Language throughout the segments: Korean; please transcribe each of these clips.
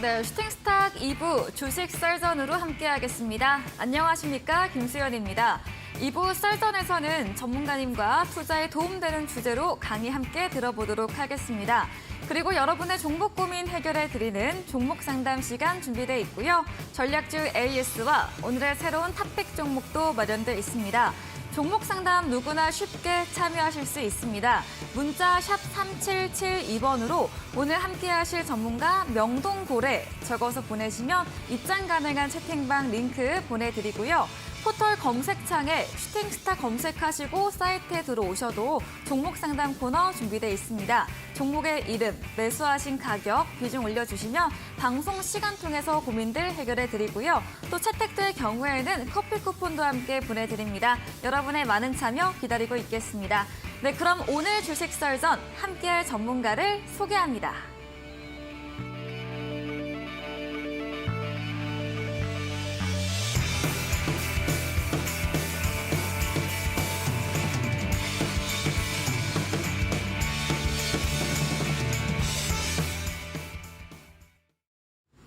네, 슈팅스탁 2부 주식 썰전으로 함께하겠습니다. 안녕하십니까, 김수연입니다. 2부 썰전에서는 전문가님과 투자에 도움되는 주제로 강의 함께 들어보도록 하겠습니다. 그리고 여러분의 종목 고민 해결해드리는 종목 상담 시간 준비되어 있고요. 전략주 AS와 오늘의 새로운 탑픽 종목도 마련되어 있습니다. 종목 상담 누구나 쉽게 참여하실 수 있습니다. 문자 샵 3772번으로 오늘 함께하실 전문가 명동고래 적어서 보내시면 입장 가능한 채팅방 링크 보내드리고요. 포털 검색창에 슈팅스타 검색하시고 사이트에 들어오셔도 종목 상담 코너 준비되어 있습니다. 종목의 이름, 매수하신 가격, 비중 올려주시면 방송 시간 통해서 고민들 해결해드리고요. 또 채택될 경우에는 커피 쿠폰도 함께 보내드립니다. 여러분의 많은 참여 기다리고 있겠습니다. 네, 그럼 오늘 주식 썰전 함께할 전문가를 소개합니다.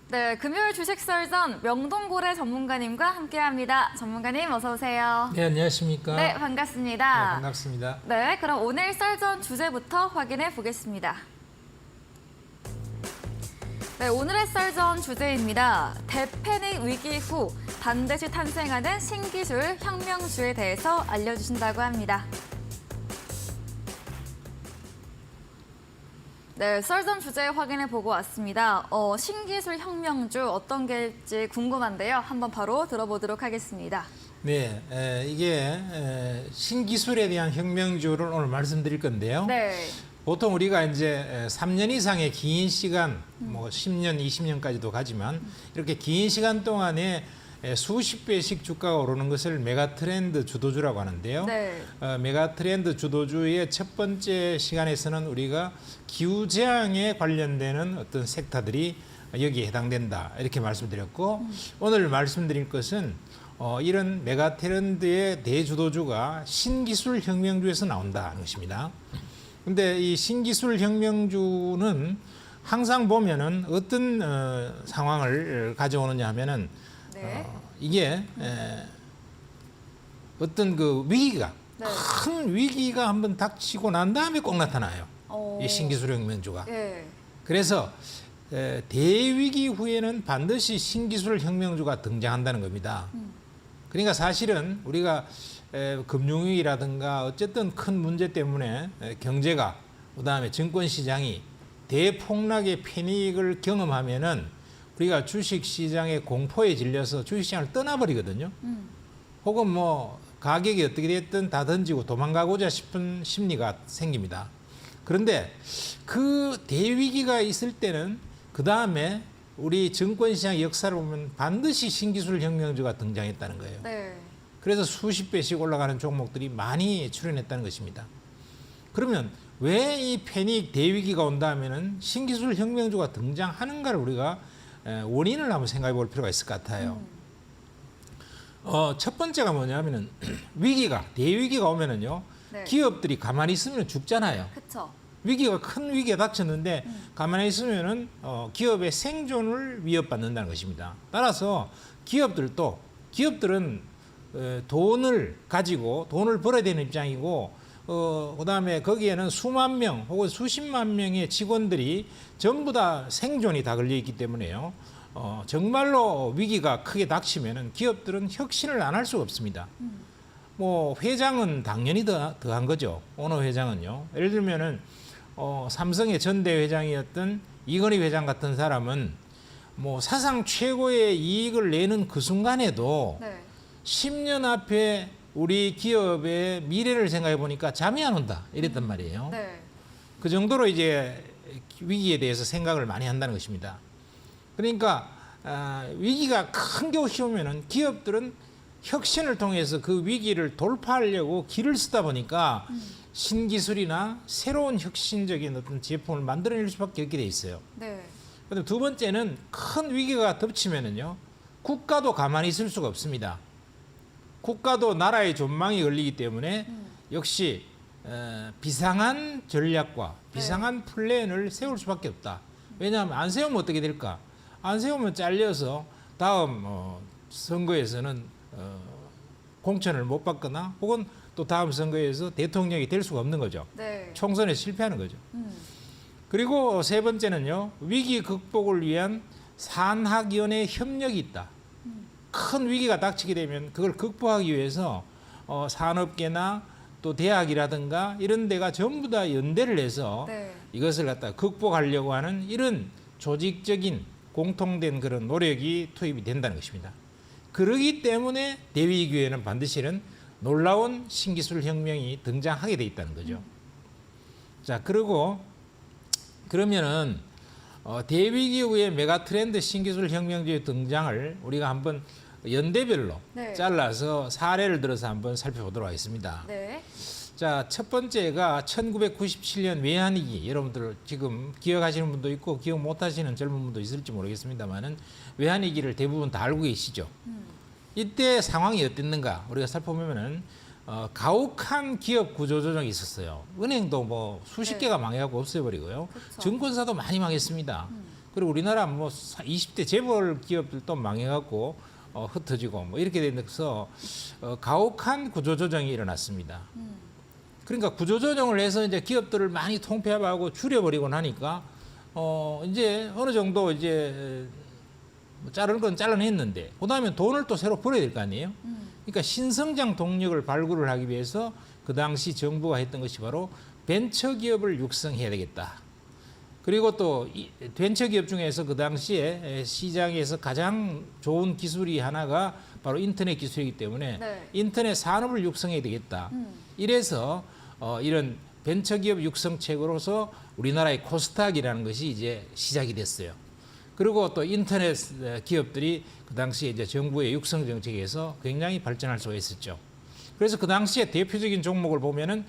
네, 금요일 주식 썰전 명동고래 전문가님과 함께합니다. 전문가님 어서 오세요. 네, 안녕하십니까? 네, 반갑습니다. 네, 반갑습니다. 네, 그럼 오늘 썰전 주제부터 확인해 보겠습니다. 네, 오늘의 썰전 주제입니다. 대패닉 위기 후 반드시 탄생하는 신기술 혁명주에 대해서 알려주신다고 합니다. 네, 썰전 주제 확인해 보고 왔습니다. 신기술 혁명주 어떤 게일지 궁금한데요. 한번 바로 들어보도록 하겠습니다. 네, 이게 신기술에 대한 혁명주를 오늘 말씀드릴 건데요. 네. 보통 우리가 이제 3년 이상의 긴 시간, 뭐 10년, 20년까지도 가지만 이렇게 긴 시간 동안에 수십 배씩 주가가 오르는 것을 메가트렌드 주도주라고 하는데요. 네. 메가트렌드 주도주의 첫 번째 시간에서는 우리가 기후재앙에 관련되는 어떤 섹터들이 여기에 해당된다 이렇게 말씀드렸고 오늘 말씀드릴 것은 이런 메가트렌드의 대주도주가 신기술 혁명주에서 나온다는 것입니다. 근데 이 신기술 혁명주는 항상 보면은 어떤 상황을 가져오느냐 하면은 네. 이게 어떤 그 위기가 네. 큰 위기가 한번 닥치고 난 다음에 꼭 나타나요. 오. 이 신기술 혁명주가. 예. 그래서 대위기 후에는 반드시 신기술 혁명주가 등장한다는 겁니다. 그러니까 사실은 우리가 금융위기라든가 어쨌든 큰 문제 때문에 경제가 그다음에 증권시장이 대폭락의 패닉을 경험하면은 우리가 주식시장의 공포에 질려서 주식시장을 떠나버리거든요. 혹은 뭐 가격이 어떻게 됐든 다 던지고 도망가고자 싶은 심리가 생깁니다. 그런데 그 대위기가 있을 때는 그 다음에 우리 증권시장 역사를 보면 반드시 신기술 혁명주가 등장했다는 거예요. 네. 그래서 수십 배씩 올라가는 종목들이 많이 출현했다는 것입니다. 그러면 왜 이 패닉 대위기가 온다 하면은 신기술 혁명주가 등장하는가를 우리가 원인을 한번 생각해 볼 필요가 있을 것 같아요. 첫 번째가 뭐냐면은 대위기가 오면은요, 네. 기업들이 가만히 있으면 죽잖아요. 그쵸. 큰 위기가 닥쳤는데 가만히 있으면은 기업의 생존을 위협받는다는 것입니다. 따라서 기업들은 돈을 가지고 돈을 벌어야 되는 입장이고 그다음에 거기에는 수만 명 혹은 수십만 명의 직원들이 전부 다 생존이 다 걸려 있기 때문에요. 정말로 위기가 크게 닥치면은 기업들은 혁신을 안 할 수가 없습니다. 뭐 회장은 당연히 더한 거죠. 오너 회장은요. 예를 들면은 삼성의 전대 회장이었던 이건희 회장 같은 사람은 뭐 사상 최고의 이익을 내는 그 순간에도 네. 10년 앞에 우리 기업의 미래를 생각해 보니까 잠이 안 온다 이랬단 말이에요. 네. 그 정도로 이제 위기에 대해서 생각을 많이 한다는 것입니다. 그러니까 위기가 큰 게 오면은 기업들은 혁신을 통해서 그 위기를 돌파하려고 길을 쓰다 보니까 신기술이나 새로운 혁신적인 어떤 제품을 만들어낼 수밖에 없게 돼 있어요. 네. 그다음 두 번째는 큰 위기가 덮치면은요, 국가도 가만히 있을 수가 없습니다. 국가도 나라의 전망이 걸리기 때문에 역시 비상한 전략과 비상한 플랜을 세울 수밖에 없다. 왜냐하면 안 세우면 어떻게 될까? 안 세우면 잘려서 다음 선거에서는 공천을 못 받거나 혹은 또 다음 선거에서 대통령이 될 수가 없는 거죠. 네. 총선에 실패하는 거죠. 그리고 세 번째는요. 위기 극복을 위한 산학연의 협력이 있다. 큰 위기가 닥치게 되면 그걸 극복하기 위해서 산업계나 또 대학이라든가 이런 데가 전부 다 연대를 해서 네. 이것을 갖다 극복하려고 하는 이런 조직적인 공통된 그런 노력이 투입이 된다는 것입니다. 그러기 때문에 대위기후에는 반드시는 놀라운 신기술 혁명이 등장하게 돼 있다는 거죠. 자, 그러면은 대위기후의 메가트렌드 신기술 혁명주의 등장을 우리가 한번 연대별로 네. 잘라서 사례를 들어서 한번 살펴보도록 하겠습니다. 네. 자, 첫 번째가 1997년 외환위기. 여러분들 지금 기억하시는 분도 있고 기억 못하시는 젊은 분도 있을지 모르겠습니다만은 외환위기를 대부분 다 알고 계시죠. 이때 상황이 어땠는가 우리가 살펴보면은 가혹한 기업 구조조정이 있었어요. 은행도 뭐 수십 개가 망해갖고 없애버리고요. 그쵸. 증권사도 많이 망했습니다. 그리고 우리나라 뭐 20대 재벌 기업들도 망해갖고 흩어지고 뭐 이렇게 되면서 가혹한 구조조정이 일어났습니다. 그러니까 구조조정을 해서 이제 기업들을 많이 통폐합하고 줄여버리고 나니까 이제 어느 정도 이제 자르는 건 잘라냈는데 그다음에 돈을 또 새로 벌어야 될 거 아니에요. 그러니까 신성장 동력을 발굴을 하기 위해서 그 당시 정부가 했던 것이 바로 벤처기업을 육성해야 되겠다. 그리고 또 벤처기업 중에서 그 당시에 시장에서 가장 좋은 기술이 하나가 바로 인터넷 기술이기 때문에 네. 인터넷 산업을 육성해야 되겠다. 이래서 이런 벤처기업 육성책으로서 우리나라의 코스닥이라는 것이 이제 시작이 됐어요. 그리고 또 인터넷 기업들이 그 당시에 이제 정부의 육성 정책에서 굉장히 발전할 수가 있었죠. 그래서 그 당시에 대표적인 종목을 보면은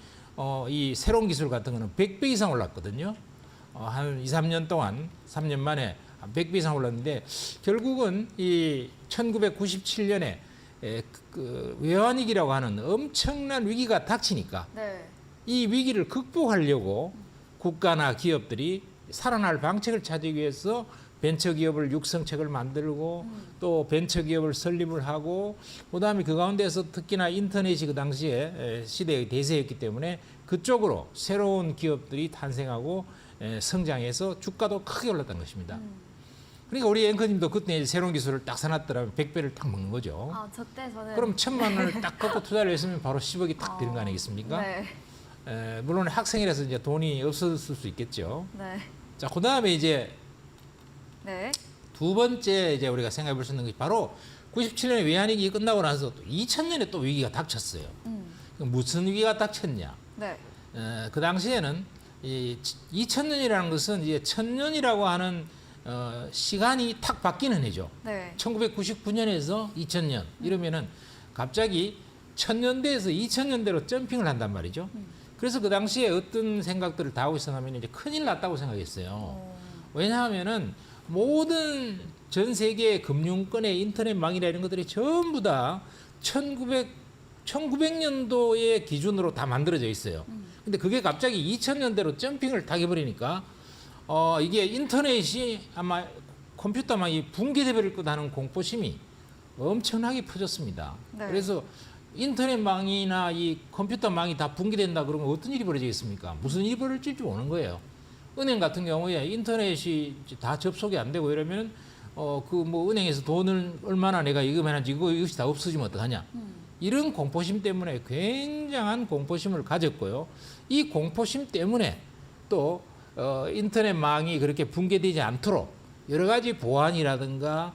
이 새로운 기술 같은 거는 100배 이상 올랐거든요. 한 2, 3년 동안 3년 만에 한 100배 이상 올랐는데 결국은 이 1997년에 그 외환위기라고 하는 엄청난 위기가 닥치니까 네. 이 위기를 극복하려고 국가나 기업들이 살아날 방책을 찾기 위해서 벤처기업을 육성책을 만들고 또 벤처기업을 설립을 하고 그다음에 그 가운데서 특히나 인터넷이 그 당시에 시대의 대세였기 때문에 그쪽으로 새로운 기업들이 탄생하고 성장해서 주가도 크게 올랐다는 것입니다. 그러니까 우리 앵커님도 그때 새로운 기술을 딱 사놨더라면 100배를 딱 먹는 거죠. 아, 저때 저는 그럼 1,000만 원을 딱 갖고 투자를 했으면 바로 10억이 딱 되는 거 아니겠습니까? 네. 물론 학생이라서 이제 돈이 없었을 수 있겠죠. 네. 자, 그다음에 이제 네. 두 번째 이제 우리가 생각해 볼 수 있는 것이 바로 97년에 외환위기 끝나고 나서 또 2000년에 또 위기가 닥쳤어요. 무슨 위기가 닥쳤냐? 네. 그 당시에는 이 2000년이라는 것은 이제 천년이라고 하는 시간이 탁 바뀌는 해죠. 네. 1999년에서 2000년 이러면은 갑자기 1000년대에서 2000년대로 점핑을 한단 말이죠. 그래서 그 당시에 어떤 생각들을 다 하고 있었냐면 이제 큰일 났다고 생각했어요. 왜냐하면은 모든 전 세계의 금융권의 인터넷망이나 이런 것들이 전부 다 1900년도의 기준으로 다 만들어져 있어요. 근데 그게 갑자기 2000년대로 점핑을 딱 해버리니까 이게 인터넷이 아마 컴퓨터망이 붕괴돼 버릴 거다는 공포심이 엄청나게 퍼졌습니다. 네. 그래서 인터넷망이나 이 컴퓨터망이 다 붕괴된다 그러면 어떤 일이 벌어지겠습니까? 무슨 일이 벌어질지 오는 거예요. 은행 같은 경우에 인터넷이 다 접속이 안 되고 이러면 그 뭐 은행에서 돈을 얼마나 내가 이금해놨지 이것이 다 없어지면 어떡하냐. 이런 공포심 때문에 굉장한 공포심을 가졌고요. 이 공포심 때문에 또 인터넷망이 그렇게 붕괴되지 않도록 여러 가지 보안이라든가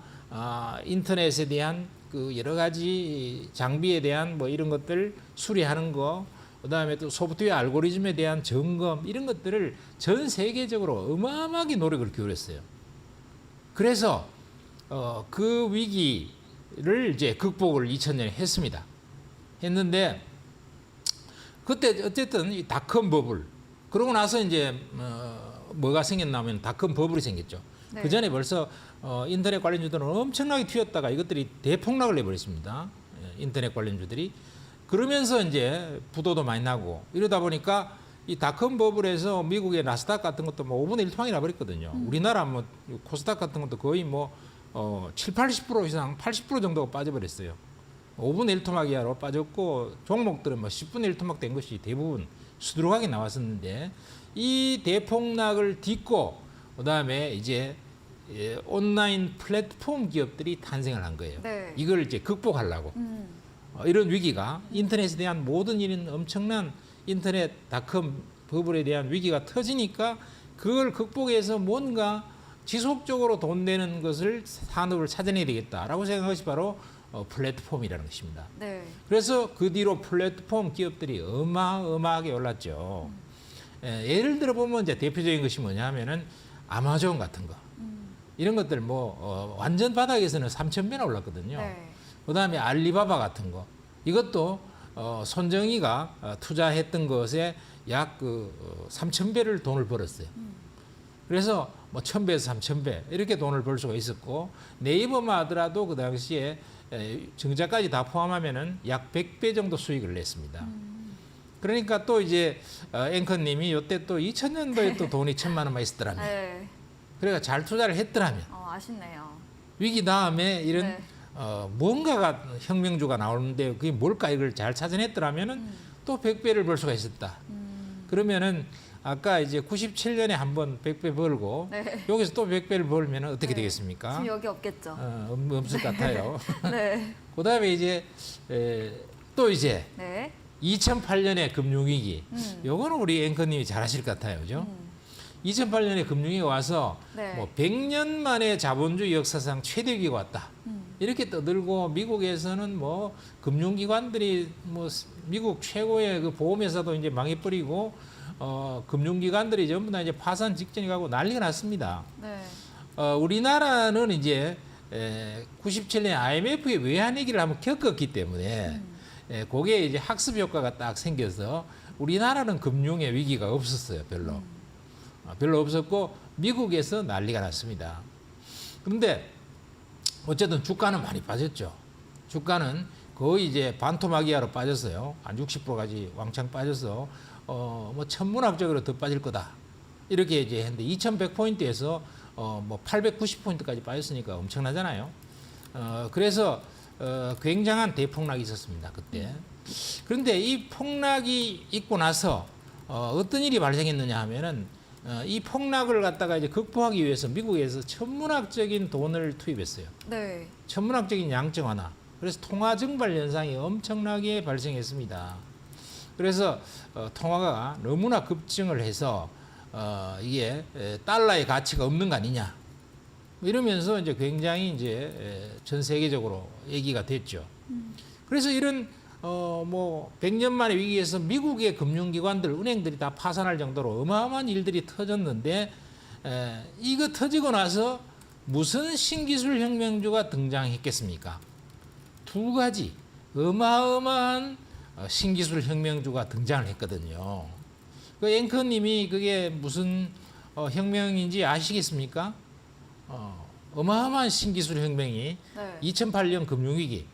인터넷에 대한 그 여러 가지 장비에 대한 뭐 이런 것들 수리하는 거, 그다음에 또 소프트웨어 알고리즘에 대한 점검 이런 것들을 전 세계적으로 어마어마하게 노력을 기울였어요. 그래서 그 위기를 이제 극복을 2000년에 했습니다. 했는데 그때 어쨌든 이 닷컴 버블 그러고 나서 이제 뭐가 생겼냐면 닷컴 버블이 생겼죠. 네. 그 전에 벌써 인터넷 관련주들은 엄청나게 튀었다가 이것들이 대폭락을 내버렸습니다. 인터넷 관련주들이. 그러면서 이제 부도도 많이 나고 이러다 보니까 이 닷컴 버블에서 미국의 나스닥 같은 것도 뭐 5분의 1 토막이 나버렸거든요. 우리나라 뭐 코스닥 같은 것도 거의 뭐 7, 80% 이상 80% 정도가 빠져버렸어요. 5분의 1 토막 이하로 빠졌고 종목들은 뭐 10분의 1 토막 된 것이 대부분 수두룩하게 나왔었는데 이 대폭락을 딛고 그다음에 이제 온라인 플랫폼 기업들이 탄생을 한 거예요. 네. 이걸 이제 극복하려고. 이런 위기가 인터넷에 대한 모든 이런 엄청난 인터넷 닷컴 버블에 대한 위기가 터지니까 그걸 극복해서 뭔가 지속적으로 돈 되는 것을 산업을 찾아내야 되겠다라고 생각한 것이 바로 플랫폼이라는 것입니다. 네. 그래서 그 뒤로 플랫폼 기업들이 어마어마하게 올랐죠. 예를 들어 보면 이제 대표적인 것이 뭐냐 하면은 아마존 같은 거. 이런 것들 뭐 완전 바닥에서는 3,000배나 올랐거든요. 네. 그다음에 알리바바 같은 거. 이것도 손정희가 투자했던 것에 약 3,000배를 돈을 벌었어요. 그래서 뭐 1,000배에서 3,000배 이렇게 돈을 벌 수가 있었고 네이버만 하더라도 그 당시에 정자까지 다 포함하면은 약 100배 정도 수익을 냈습니다. 그러니까 또 이제 앵커님이 이때 또 2000년도에 또 돈이 1,000만 원만 있었더라면 네. 그러니까 잘 투자를 했더라면 아쉽네요. 위기 다음에 이런 네. 뭔가가 혁명주가 나오는데 그게 뭘까 이걸 잘 찾아냈더라면은 또 100배를 벌 수가 있었다. 그러면은 아까 이제 97년에 한번 100배 벌고 네. 여기서 또 100배를 벌면 어떻게 네. 되겠습니까? 지금 여기 없겠죠. 없을 것 같아요. 네. 그다음에 이제 또 이제 네. 2008년의 금융위기. 음. 요거는 우리 앵커님이 잘 아실 것 같아요. 그죠? 2008년에 금융위기가 와서 네. 뭐 100년 만에 자본주의 역사상 최대 위기가 왔다. 이렇게 떠들고 미국에서는 뭐 금융기관들이 뭐 미국 최고의 그 보험회사도 이제 망해버리고 금융기관들이 전부 다 이제 파산 직전에 가고 난리가 났습니다. 네. 우리나라는 이제 97년에 IMF의 외환위기를 한번 겪었기 때문에 그게 이제 학습 효과가 딱 생겨서 우리나라는 금융의 위기가 없었어요. 별로. 별로 없었고 미국에서 난리가 났습니다. 그런데 어쨌든 주가는 많이 빠졌죠. 주가는 거의 이제 반토막 이하로 빠졌어요. 한 60%까지 왕창 빠져서 뭐 천문학적으로 더 빠질 거다. 이렇게 이제 했는데 2100포인트에서 뭐 890포인트까지 빠졌으니까 엄청나잖아요. 그래서 굉장한 대폭락이 있었습니다. 그때. 그런데 이 폭락이 있고 나서 어떤 일이 발생했느냐 하면은 이 폭락을 갖다가 이제 극복하기 위해서 미국에서 천문학적인 돈을 투입했어요. 네. 천문학적인 양적 완화. 그래서 통화 증발 현상이 엄청나게 발생했습니다. 그래서 통화가 너무나 급증을 해서 이게 달러의 가치가 없는 거 아니냐. 이러면서 이제 굉장히 이제 전 세계적으로 얘기가 됐죠. 그래서 이런 뭐 100년 만의 위기에서 미국의 금융기관들, 은행들이 다 파산할 정도로 어마어마한 일들이 터졌는데 이거 터지고 나서 무슨 신기술 혁명주가 등장했겠습니까? 두 가지 어마어마한 신기술 혁명주가 등장을 했거든요. 그 앵커님이 그게 무슨 혁명인지 아시겠습니까? 어마어마한 신기술 혁명이 네. 2008년 금융위기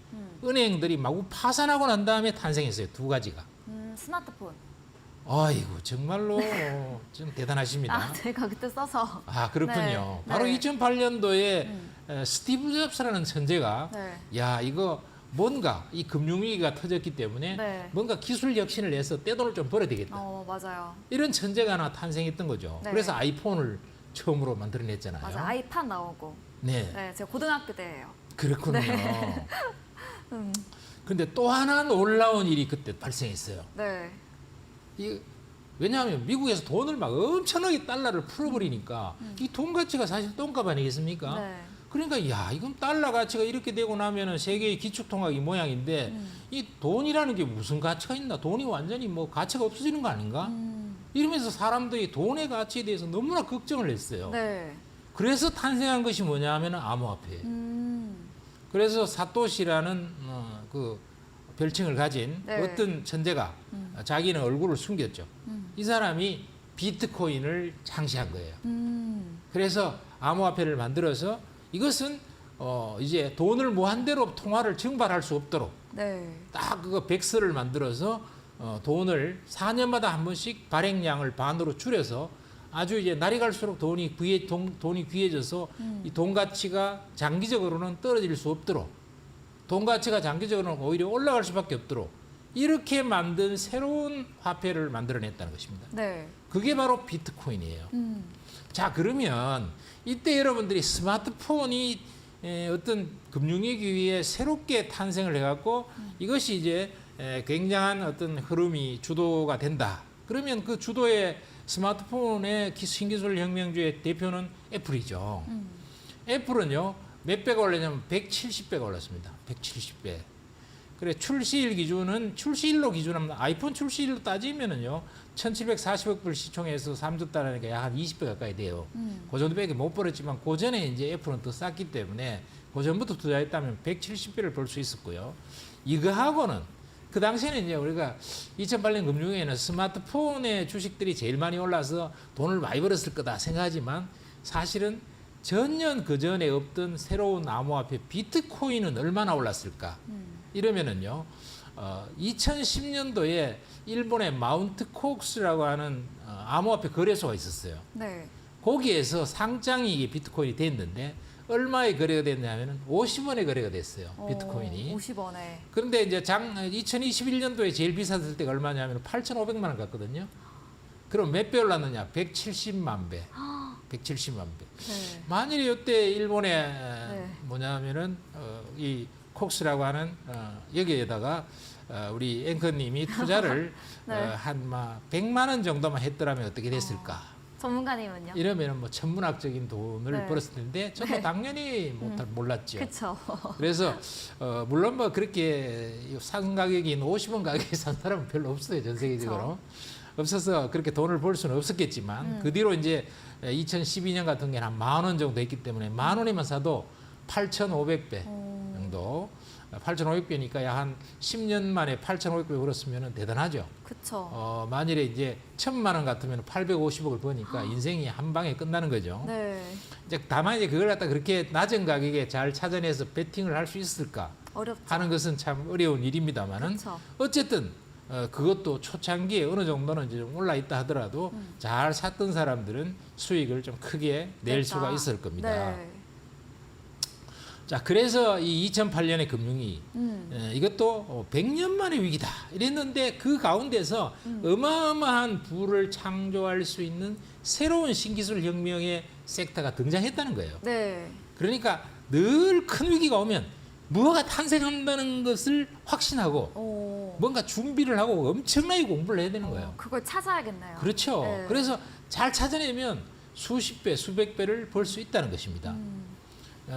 은행들이 마구 파산하고 난 다음에 탄생했어요. 두 가지가. 스마트폰. 아이고 정말로 좀 대단하십니다. 제가 그때 써서. 아 그렇군요. 네. 바로 네. 2008년도에 스티브 잡스라는 천재가 네. 야 이거 뭔가 이 금융위기가 터졌기 때문에 네. 뭔가 기술 혁신을 해서 떼돈을 좀 벌어야 되겠다. 맞아요. 이런 천재가 하나 탄생했던 거죠. 네. 그래서 아이폰을 처음으로 만들어냈잖아요. 맞아. 아이팟 나오고. 네, 네. 제가 고등학교 때예요. 그렇군요. 근데 또 하나 놀라운 일이 그때 발생했어요. 네. 왜냐하면 미국에서 돈을 막 엄청나게 달러를 풀어버리니까 이 돈 가치가 사실 똥값 아니겠습니까? 네. 그러니까 야 이건 달러 가치가 이렇게 되고 나면은 세계의 기축통화기 모양인데 이 돈이라는 게 무슨 가치가 있나? 돈이 완전히 뭐 가치가 없어지는 거 아닌가? 이러면서 사람들이 돈의 가치에 대해서 너무나 걱정을 했어요. 네. 그래서 탄생한 것이 뭐냐 하면 암호화폐. 그래서 사토시라는 그 별칭을 가진 네. 어떤 천재가 자기는 얼굴을 숨겼죠. 이 사람이 비트코인을 창시한 거예요. 그래서 암호화폐를 만들어서 이것은 이제 돈을 무한대로 통화를 증발할 수 없도록 네. 딱 그거 백서를 만들어서 돈을 4년마다 한 번씩 발행량을 반으로 줄여서 아주 이제 날이 갈수록 돈이 귀해져서 이 돈 가치가 장기적으로는 떨어질 수 없도록 돈 가치가 장기적으로는 오히려 올라갈 수밖에 없도록 이렇게 만든 새로운 화폐를 만들어냈다는 것입니다. 네. 그게 바로 비트코인이에요. 자, 그러면 이때 여러분들이 스마트폰이 어떤 금융위기 위에 새롭게 탄생을 해갖고 이것이 이제 굉장한 어떤 흐름이 주도가 된다. 그러면 그 주도의 스마트폰의 신기술 혁명주의 대표는 애플이죠. 애플은요, 몇 배가 올랐냐면 170배가 올랐습니다. 170배. 그래, 출시일로 기준하면 아이폰 출시일로 따지면은요, 1,740억 불 시총에서 3조 달러니까 약 한 20배 가까이 돼요. 그 정도밖에 못 벌었지만, 그 전에 이제 애플은 더 쌌기 때문에, 그 전부터 투자했다면 170배를 벌 수 있었고요. 이거하고는, 그 당시에는 이제 우리가 2008년 금융위기에는 스마트폰의 주식들이 제일 많이 올라서 돈을 많이 벌었을 거다 생각하지만, 사실은 전년 그 전에 없던 새로운 암호화폐 비트코인은 얼마나 올랐을까? 이러면은요, 2010년도에 일본의 마운트 콕스라고 하는 암호화폐 거래소가 있었어요. 네. 거기에서 상장이 이게 비트코인이 됐는데 얼마에 거래가 됐냐면은 50원에 거래가 됐어요. 비트코인이. 50원에. 그런데 이제 2021년도에 제일 비쌌을 때가 얼마냐면 8,500만 원 갔거든요. 그럼 몇 배 올랐느냐? 170만 배. 170만 배. 네. 만일에 이때 일본에 네. 뭐냐면은 이 콕스라고 하는 여기에다가 우리 앵커님이 투자를 네. 한 100만 원 정도만 했더라면 어떻게 됐을까? 전문가님은요? 이러면은 뭐 천문학적인 돈을 네. 벌었을 텐데 저도 네. 당연히 몰랐죠. 그렇죠. 그래서 물론 뭐 그렇게 산 가격이 50원 가격에 산 사람은 별로 없어요, 전 세계적으로. 없어서 그렇게 돈을 벌 수는 없었겠지만 그 뒤로 이제 2012년 같은 경우는 한 10,000원 정도 했기 때문에 10,000원이면 사도 8,500배 정도. 8,500배니까 약 한 10년 만에 8,500배 벌었으면 대단하죠. 그렇죠. 만일에 이제 1,000만 원 같으면 850억을 버니까 인생이 한 방에 끝나는 거죠. 네. 이제 다만 이제 그걸 갖다 그렇게 낮은 가격에 잘 찾아내서 베팅을 할 수 있을까 어렵죠. 하는 것은 참 어려운 일입니다만은 그쵸. 어쨌든 그것도 초창기에 어느 정도는 이제 좀 올라 있다 하더라도 잘 샀던 사람들은 수익을 좀 크게 낼 됐다. 수가 있을 겁니다. 네. 자, 그래서 이 2008년의 금융위기 이것도 100년 만의 위기다 이랬는데 그 가운데서 어마어마한 부를 창조할 수 있는 새로운 신기술 혁명의 섹터가 등장했다는 거예요. 네. 그러니까 늘 큰 위기가 오면 무엇가 탄생한다는 것을 확신하고 오. 뭔가 준비를 하고 엄청나게 공부를 해야 되는 거예요. 그걸 찾아야겠네요. 그렇죠. 네. 그래서 잘 찾아내면 수십 배, 수백 배를 벌 수 있다는 것입니다.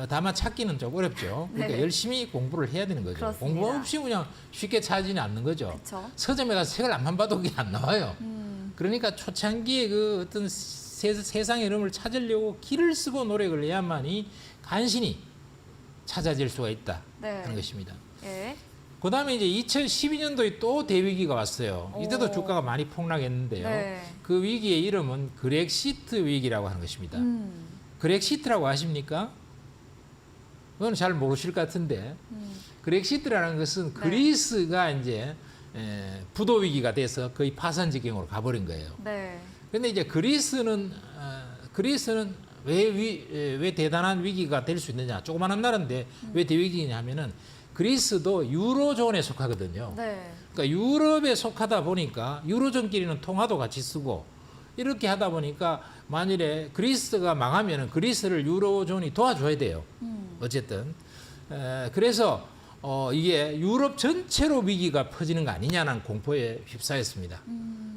다만 찾기는 좀 어렵죠. 그러니까 네. 열심히 공부를 해야 되는 거죠. 그렇습니다. 공부 없이 그냥 쉽게 찾지는 않는 거죠. 그쵸. 서점에 가서 책을 안만 봐도 그게 안 나와요. 그러니까 초창기에 그 어떤 세상의 흐름을 찾으려고 길을 쓰고 노력을 해야만이 간신히 찾아질 수가 있다 네. 하는 것입니다. 예. 그 다음에 이제 2012년도에 또 대위기가 왔어요. 이때도 오. 주가가 많이 폭락했는데요. 네. 그 위기의 이름은 그렉시트 위기라고 하는 것입니다. 그렉시트라고 아십니까? 그건 잘 모르실 것 같은데 그렉시트라는 것은 네. 그리스가 이제 부도 위기가 돼서 거의 파산 지경으로 가버린 거예요. 네. 그런데 이제 그리스는 왜 대단한 위기가 될 수 있느냐? 조그마한 나라인데 왜 대위기냐면은 그리스도 유로존에 속하거든요. 네. 그러니까 유럽에 속하다 보니까 유로존끼리는 통화도 같이 쓰고 이렇게 하다 보니까 만일에 그리스가 망하면은 그리스를 유로존이 도와줘야 돼요. 어쨌든 그래서 이게 유럽 전체로 위기가 퍼지는 거 아니냐는 공포에 휩싸였습니다.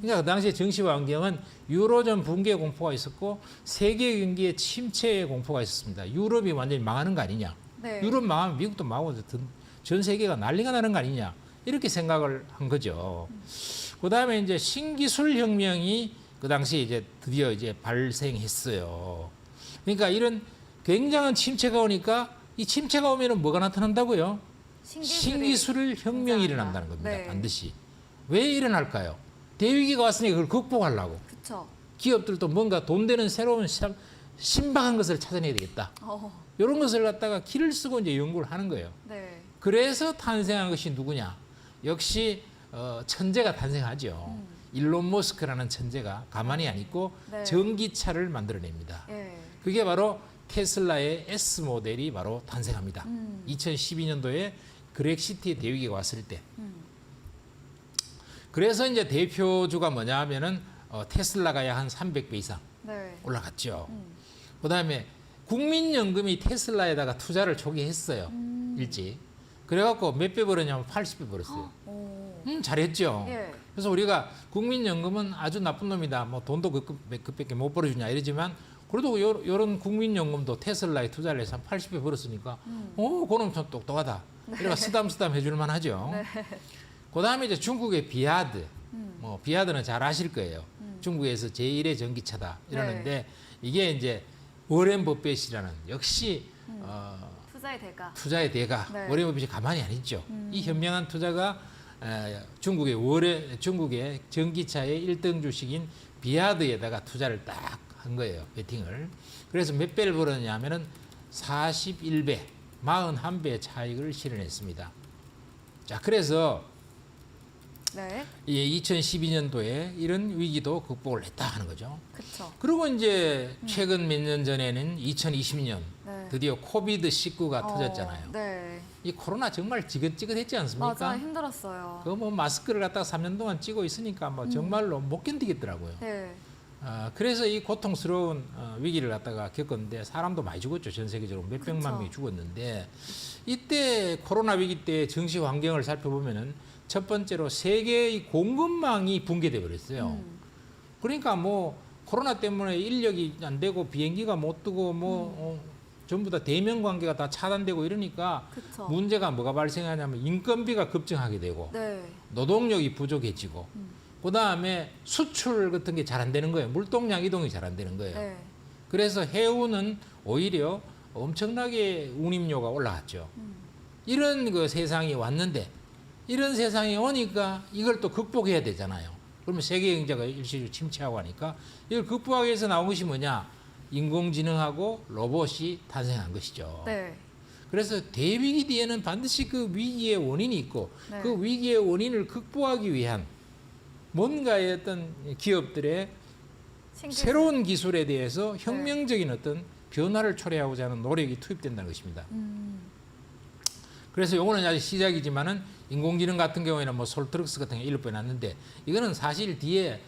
그러니까 그 당시에 정치와 환경은 유로존 붕괴 공포가 있었고 세계 경기의 침체의 공포가 있었습니다. 유럽이 완전히 망하는 거 아니냐. 네. 유럽 망하면 미국도 망하고 전 세계가 난리가 나는 거 아니냐. 이렇게 생각을 한 거죠. 그다음에 이제 신기술 혁명이 그 당시에 이제 드디어 이제 발생했어요. 그러니까 이런 굉장한 침체가 오니까 이 침체가 오면은 뭐가 나타난다고요? 신기술 혁명이 일어난다는 겁니다. 네. 반드시. 왜 일어날까요? 대위기가 왔으니까 그걸 극복하려고. 그렇죠. 기업들도 뭔가 돈 되는 새로운 신박한 것을 찾아내야 되겠다. 이런 것을 갖다가 길을 쓰고 이제 연구를 하는 거예요. 네. 그래서 탄생한 것이 누구냐? 역시 천재가 탄생하죠. 일론 머스크라는 천재가 가만히 안 있고 네. 전기차를 만들어냅니다. 예. 그게 바로 테슬라의 S 모델이 바로 탄생합니다. 2012년도에 그렉시티 대위기가 왔을 때. 그래서 이제 대표주가 뭐냐 하면은 테슬라가 약 한 300배 이상 네. 올라갔죠. 그다음에 국민연금이 테슬라에다가 투자를 초기에 했어요. 일찍. 그래갖고 몇 배 벌었냐면 80배 벌었어요. 오. 잘했죠. 예. 그래서 우리가 국민연금은 아주 나쁜 놈이다. 뭐 돈도 그밖에 못 벌어주냐 이러지만 그래도 요런 국민연금도 테슬라에 투자를 해서 한 80배 벌었으니까 그놈 참 똑똑하다. 그래가 쓰담쓰담 해줄만 하죠. 네. 그다음에 이제 중국의 비아드. 뭐 비아드는 잘 아실 거예요. 중국에서 제1의 전기차다 이러는데 이게 이제 워렌 버핏이라는 역시 투자의 대가. 투자의 대가 네. 워렌 버핏이 가만히 안 있죠. 이 현명한 투자가 중국의 전기차의 1등 주식인 비아드에다가 투자를 딱 한 거예요. 베팅을. 그래서 몇 배를 벌었냐 하면은 41배, 41배의 차익을 실현했습니다. 자, 그래서 네. 2012년도에 이런 위기도 극복을 했다 하는 거죠. 그렇죠. 그리고 이제 최근 몇 년 전에는 2020년 네. 드디어 코비드19가 터졌잖아요. 네. 이 코로나 정말 지긋지긋했지 않습니까? 맞아요. 힘들었어요. 그 뭐 마스크를 갖다가 3년 동안 찌고 있으니까 뭐 정말로 못 견디겠더라고요. 네. 그래서 이 고통스러운 위기를 갖다가 겪었는데 사람도 많이 죽었죠. 전 세계적으로 몇백만 그쵸. 명이 죽었는데 이때 코로나 위기 때 정치 환경을 살펴보면은 첫 번째로 세계의 공급망이 붕괴돼 버렸어요. 그러니까 뭐 코로나 때문에 인력이 안 되고 비행기가 못 뜨고 뭐 전부 다 대면 관계가 다 차단되고 이러니까 그쵸. 문제가 뭐가 발생하냐면 인건비가 급증하게 되고 네. 노동력이 부족해지고 그다음에 수출 같은 게 잘 안 되는 거예요. 물동량 이동이 잘 안 되는 거예요. 네. 그래서 해운은 오히려 엄청나게 운임료가 올라갔죠. 이런 그 세상이 왔는데 이런 세상이 오니까 이걸 또 극복해야 되잖아요. 그러면 세계 경제가 일시적으로 침체하고 하니까 이걸 극복하기 위해서 나온 것이 뭐냐? 인공지능하고 로봇이 탄생한 것이죠. 네. 그래서 대위기 뒤에는 반드시 그 위기의 원인이 있고 네. 그 위기의 원인을 극복하기 위한 뭔가의 어떤 기업들의 신기술. 새로운 기술에 대해서 혁명적인 어떤 변화를 초래하고자 하는 노력이 투입된다는 것입니다. 그래서 요거는 아직 시작이지만은 인공지능 같은 경우에는 뭐 솔트럭스 같은 게 1번 났는데 이거는 사실 뒤에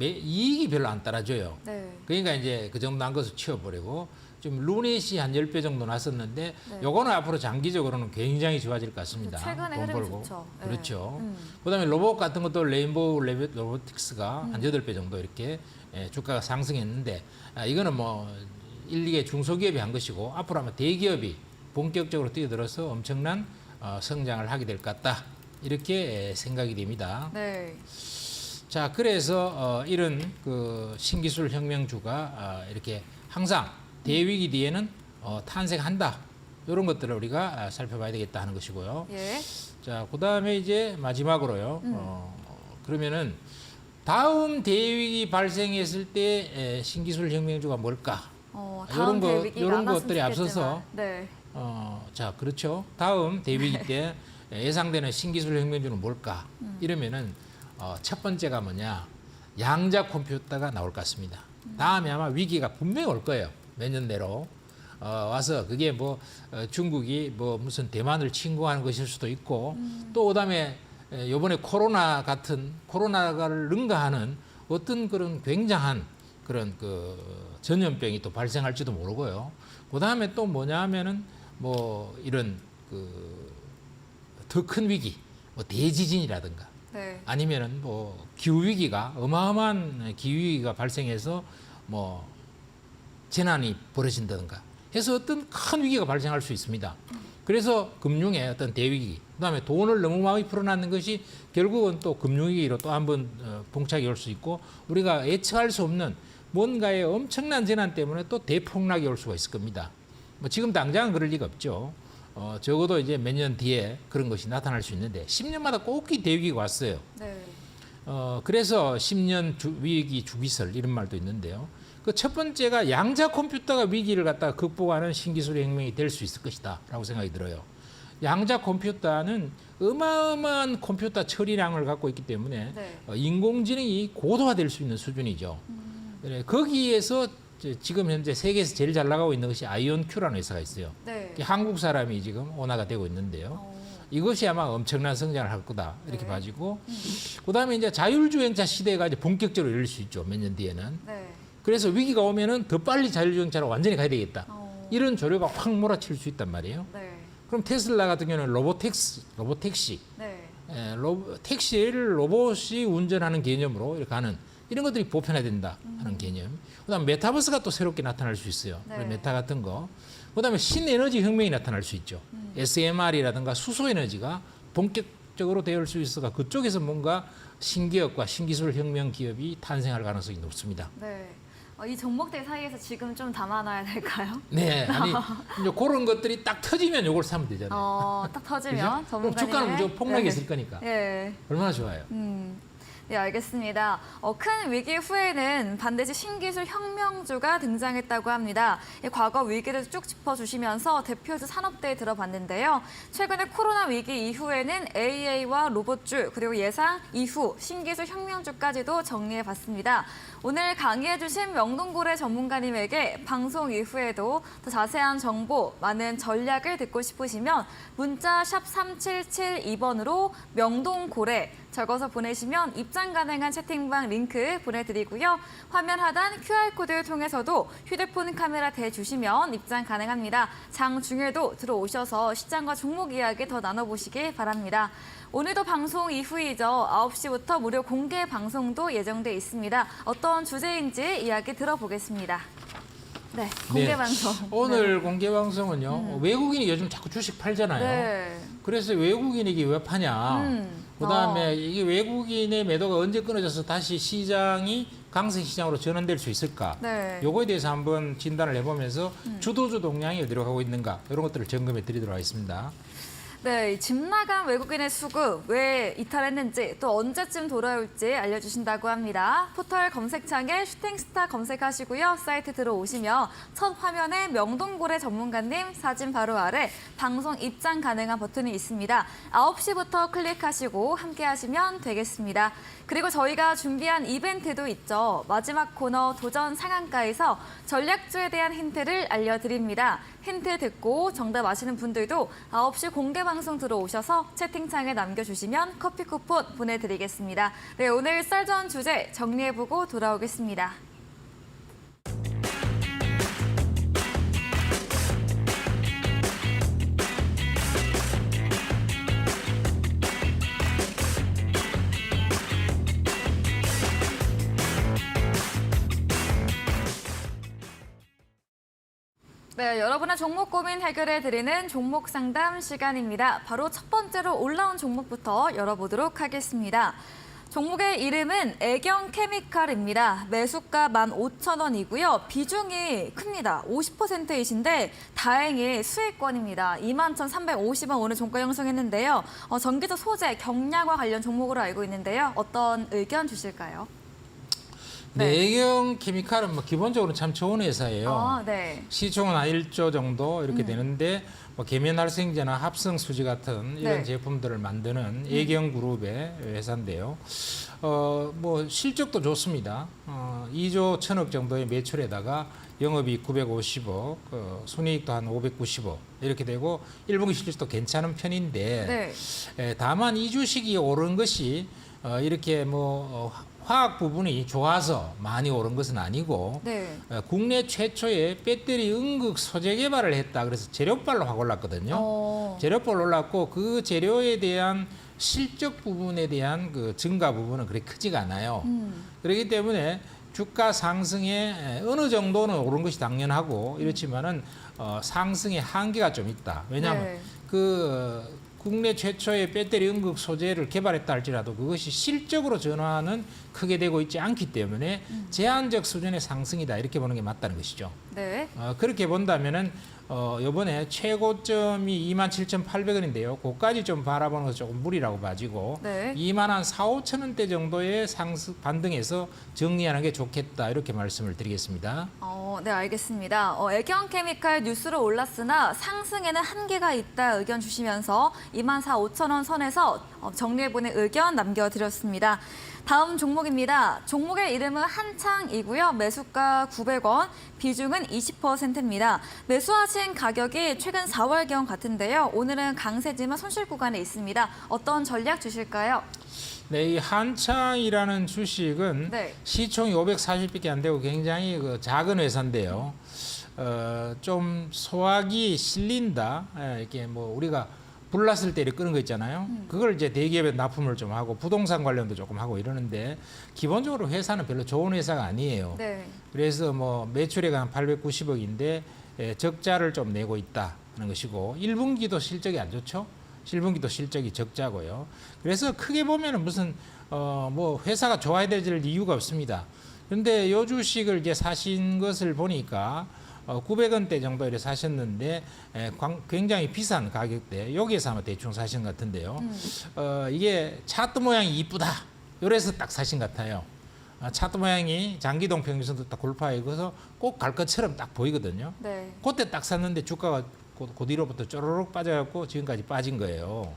이익이 별로 안 따라줘요. 네. 그러니까 이제 그 정도 난 것을 치워버리고 좀 루넷이 한 10배 정도 났었는데 네. 요거는 앞으로 장기적으로는 굉장히 좋아질 것 같습니다. 최근에 돈 흐름이 벌고. 좋죠. 네. 그렇죠. 그다음에 로봇 같은 것도 레인보우 로보틱스가 음. 한 8배 정도 이렇게 주가가 상승했는데 이거는 뭐 1, 2개 중소기업이 한 것이고 앞으로 아마 대기업이 본격적으로 뛰어들어서 엄청난 성장을 하게 될 것 같다. 이렇게 생각이 됩니다. 네. 자, 그래서 이런 그 신기술 혁명주가 이렇게 항상 대위기 뒤에는 탄생한다. 이런 것들을 우리가 살펴봐야 되겠다 하는 것이고요. 예. 자, 그다음에 이제 마지막으로요. 그러면은 다음 대위기 발생했을 때 신기술 혁명주가 뭘까? 다음 대위기가 이런 안 왔으면 것들이 앞서서 좋겠지만. 네. 자, 그렇죠. 다음 대위기 때 예상되는 신기술 혁명주는 뭘까? 이러면은 첫 번째가 뭐냐? 양자 컴퓨터가 나올 것 같습니다. 다음에 아마 위기가 분명히 올 거예요. 몇 년 내로 와서 그게 뭐 중국이 뭐 무슨 대만을 침공하는 것일 수도 있고 또 그다음에 이번에 코로나를 능가하는 어떤 그런 굉장한 그런 그 전염병이 또 발생할지도 모르고요. 그다음에 또 뭐냐 하면은 뭐 이런 그 더 큰 위기, 뭐 대지진이라든가 네. 아니면은 뭐 기후 위기가 어마어마한 기후 위기가 발생해서 뭐 재난이 벌어진다든가 해서 어떤 큰 위기가 발생할 수 있습니다. 그래서 금융의 어떤 대위기, 그다음에 돈을 너무 많이 풀어놨는 것이 결국은 또 금융위기로 또 한번 봉착이 올 수 있고 우리가 예측할 수 없는 뭔가의 엄청난 재난 때문에 또 대폭락이 올 수가 있을 겁니다. 뭐 지금 당장은 그럴 리가 없죠. 적어도 이제 몇 년 뒤에 그런 것이 나타날 수 있는데 10년마다 꼭 이 대위기가 왔어요. 네. 그래서 10년 위기 주기설 이런 말도 있는데요. 그 첫 번째가 양자 컴퓨터가 위기를 갖다가 극복하는 신기술의 혁명이 될 수 있을 것이다라고 생각이 들어요. 양자 컴퓨터는 어마어마한 컴퓨터 처리량을 갖고 있기 때문에 네. 인공지능이 고도화될 수 있는 수준이죠. 그래, 거기에서 지금 현재 세계에서 제일 잘 나가고 있는 것이 아이온큐라는 회사가 있어요. 네. 한국 사람이 지금 온화가 되고 있는데요. 어, 이것이 아마 엄청난 성장을 할 거다 이렇게 네. 봐지고 그다음에 이제 자율주행차 시대가 이제 본격적으로 열릴 수 있죠. 몇 년 뒤에는. 네. 그래서 위기가 오면은 더 빨리 자율주행차로 완전히 가야 되겠다. 어, 이런 조류가 확 몰아칠 수 있단 말이에요. 네. 그럼 테슬라 같은 경우는 로보택시, 네. 택시를 로봇이 운전하는 개념으로 이렇게 하는 이런 것들이 보편화된다 하는 개념. 그다음 메타버스가 또 새롭게 나타날 수 있어요. 네. 메타 같은 거. 그다음에 신에너지 혁명이 나타날 수 있죠. SMR이라든가 수소에너지가 본격적으로 되어 수 있어가 그쪽에서 뭔가 신기업과 신기술 혁명 기업이 탄생할 가능성이 높습니다. 네. 이 종목들 사이에서 지금 좀 담아놔야 될까요? 네, 아니 이제 그런 것들이 딱 터지면 이걸 사면 되잖아요. 딱 터지면 그죠? 그럼 주가는 무조건 폭락이 있을 거니까 예. 얼마나 좋아요. 네, 알겠습니다. 큰 위기 후에는 반드시 신기술 혁명주가 등장했다고 합니다. 과거 위기를 쭉 짚어주시면서 대표주 산업대에 들어봤는데요. 최근에 코로나 위기 이후에는 AI와 로봇주 그리고 예상 이후 신기술 혁명주까지도 정리해봤습니다. 오늘 강의해주신 명동고래 전문가님에게 방송 이후에도 더 자세한 정보, 많은 전략을 듣고 싶으시면 문자 샵 3772번으로 명동고래 적어서 보내시면 입장 가능한 채팅방 링크 보내드리고요. 화면 하단 QR코드를 통해서도 휴대폰 카메라 대주시면 입장 가능합니다. 장중에도 들어오셔서 시장과 종목 이야기 더 나눠보시길 바랍니다. 오늘도 방송 이후이죠. 9시부터 무료 공개 방송도 예정돼 있습니다. 어떤 주제인지 이야기 들어보겠습니다. 네, 공개 네. 방송. 오늘 공개 방송은요. 외국인이 요즘 자꾸 주식 팔잖아요. 네. 그래서 외국인이 이게 왜 파냐. 그다음에 이게 외국인의 매도가 언제 끊어져서 다시 시장이 강세 시장으로 전환될 수 있을까? 네. 요거에 대해서 한번 진단을 해보면서 주도주 동향이 어디로 가고 있는가 이런 것들을 점검해 드리도록 하겠습니다. 네, 집 나간 외국인의 수급 왜 이탈했는지 또 언제쯤 돌아올지 알려주신다고 합니다. 포털 검색창에 슈팅스타 검색하시고요. 사이트 들어오시면 첫 화면에 명동고래 전문가님 사진 바로 아래 방송 입장 가능한 버튼이 있습니다. 9시부터 클릭하시고 함께 하시면 되겠습니다. 그리고 저희가 준비한 이벤트도 있죠. 마지막 코너 도전 상한가에서 전략주에 대한 힌트를 알려드립니다. 힌트 듣고 정답 아시는 분들도 9시 공개 방송 들어오셔서 채팅창에 남겨주시면 커피 쿠폰 보내드리겠습니다. 네, 오늘 썰전 주제 정리해보고 돌아오겠습니다. 네, 여러분의 종목 고민 해결해드리는 종목 상담 시간입니다. 바로 첫 번째로 올라온 종목부터 열어보도록 하겠습니다. 종목의 이름은 애경 케미칼입니다. 매수가 15,000원이고요. 비중이 큽니다. 50%이신데 다행히 수익권입니다. 21,350원 오늘 종가 형성했는데요. 전기적 소재, 경량과 관련 종목으로 알고 있는데요. 어떤 의견 주실까요? 네. 애경 케미칼은 뭐 기본적으로 참 좋은 회사예요. 네. 시총은 한 1조 정도 이렇게 되는데 뭐 계면활성제나 합성수지 같은 이런 네. 제품들을 만드는 애경그룹의 회사인데요. 뭐 실적도 좋습니다. 2조 1,000억 정도의 매출에다가 영업이익 950억, 순이익도 한 590억 이렇게 되고 1분기 실적도 괜찮은 편인데 다만 이 주식이 오른 것이 이렇게 뭐 화학 부분이 좋아서 많이 오른 것은 아니고 국내 최초의 배터리 응급 소재 개발을 했다. 그래서 재료발로 확 올랐거든요. 재료발 올랐고 그 재료에 대한 실적 부분에 대한 그 증가 부분은 그렇게 크지가 않아요. 그렇기 때문에 주가 상승에 어느 정도는 오른 것이 당연하고 이렇지만은 상승의 한계가 좀 있다. 왜냐하면 국내 최초의 배터리 응급 소재를 개발했다 할지라도 그것이 실적으로 전환하는 크게 되고 있지 않기 때문에 제한적 수준의 상승이다 이렇게 보는 게 맞다는 것이죠. 네. 그렇게 본다면은 이번에 최고점이 27,800원인데요. 그까지 좀 바라보는 것은 조금 무리라고 봐지고 네. 24,500원대 정도의 반등에서 정리하는 게 좋겠다 이렇게 말씀을 드리겠습니다. 네, 알겠습니다. 애경케미칼 뉴스로 올랐으나 상승에는 한계가 있다 의견 주시면서 24,500원 선에서 정리해보는 의견 남겨드렸습니다. 다음 종목입니다. 종목의 이름은 한창이고요. 매수가 900원, 비중은 20%입니다. 매수하신 가격이 최근 4월경 같은데요. 오늘은 강세지만 손실 구간에 있습니다. 어떤 전략 주실까요? 네, 이 한창이라는 주식은 네. 시총이 540밖에 안 되고 굉장히 작은 회사인데요. 좀 소화기 실린다. 이렇게 뭐 우리가 불났을 때 이렇게 끄는 거 있잖아요. 그걸 이제 대기업에 납품을 좀 하고 부동산 관련도 조금 하고 이러는데 기본적으로 회사는 별로 좋은 회사가 아니에요. 네. 그래서 뭐 매출액가 한 890억인데 적자를 좀 내고 있다 하는 것이고 1분기도 실적이 안 좋죠. 1분기도 실적이 적자고요. 그래서 크게 보면은 무슨 뭐 회사가 좋아야 될 이유가 없습니다. 그런데 이 주식을 이제 사신 것을 보니까 900원대 정도 이렇게 사셨는데 굉장히 비싼 가격대 여기에서 아마 대충 사신 것 같은데요. 이게 차트 모양이 이쁘다. 요래서 딱 사신 것 같아요. 차트 모양이 장기동 평균선도 딱 골파에 그래서 꼭 갈 것처럼 딱 보이거든요. 네. 그때 딱 샀는데 주가가 그 뒤로부터 쪼르륵 빠져갖고 지금까지 빠진 거예요.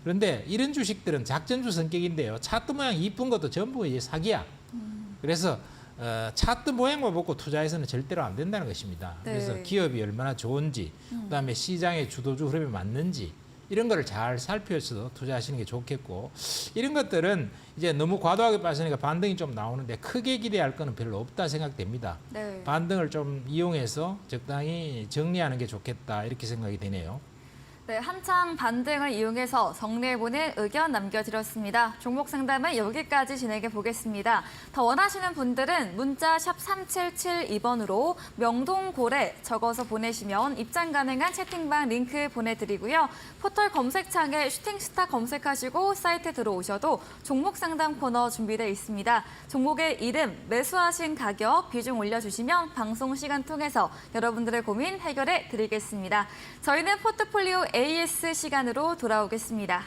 그런데 이런 주식들은 작전주 성격인데요. 차트 모양 이쁜 것도 전부 이제 사기야. 그래서 차트 모양만 보고 투자해서는 절대로 안 된다는 것입니다. 네. 그래서 기업이 얼마나 좋은지, 그다음에 시장의 주도주 흐름에 맞는지 이런 거를 잘 살펴서 투자하시는 게 좋겠고 이런 것들은 이제 너무 과도하게 빠지니까 반등이 좀 나오는데 크게 기대할 거는 별로 없다 생각됩니다. 네. 반등을 좀 이용해서 적당히 정리하는 게 좋겠다 이렇게 생각이 되네요. 네, 한창 반등을 이용해서 정리해보는 의견 남겨드렸습니다. 종목 상담은 여기까지 진행해 보겠습니다. 더 원하시는 분들은 문자 샵 3772번으로 명동고래 적어서 보내시면 입장 가능한 채팅방 링크 보내드리고요. 포털 검색창에 슈팅스타 검색하시고 사이트 들어오셔도 종목 상담 코너 준비되어 있습니다. 종목의 이름, 매수하신 가격, 비중 올려주시면 방송 시간 통해서 여러분들의 고민 해결해 드리겠습니다. 저희는 포트폴리오 AS 시간으로 돌아오겠습니다.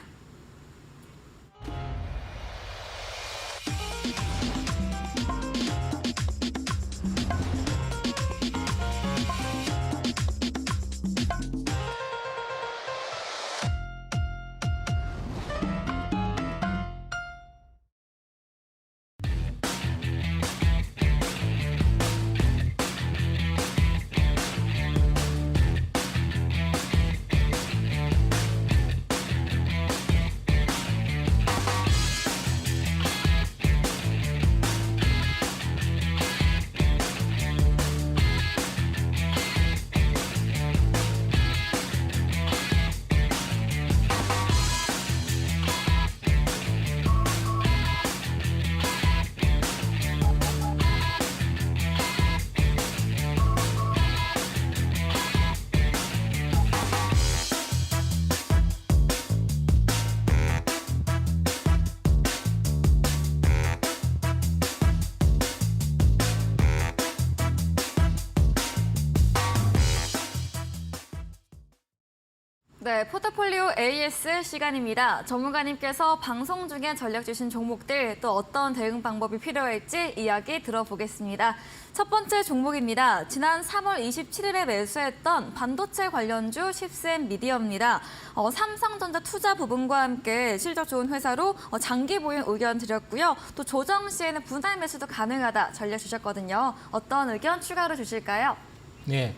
네, 포트폴리오 AS 시간입니다. 전문가님께서 방송 중에 전략 주신 종목들 또 어떤 대응 방법이 필요할지 이야기 들어보겠습니다. 첫 번째 종목입니다. 지난 3월 27일에 매수했던 반도체 관련주 칩센 미디어입니다. 삼성전자 투자 부분과 함께 실적 좋은 회사로 장기 보유 의견 드렸고요. 또 조정 시에는 분할 매수도 가능하다 전략 주셨거든요. 어떤 의견 추가로 주실까요? 네,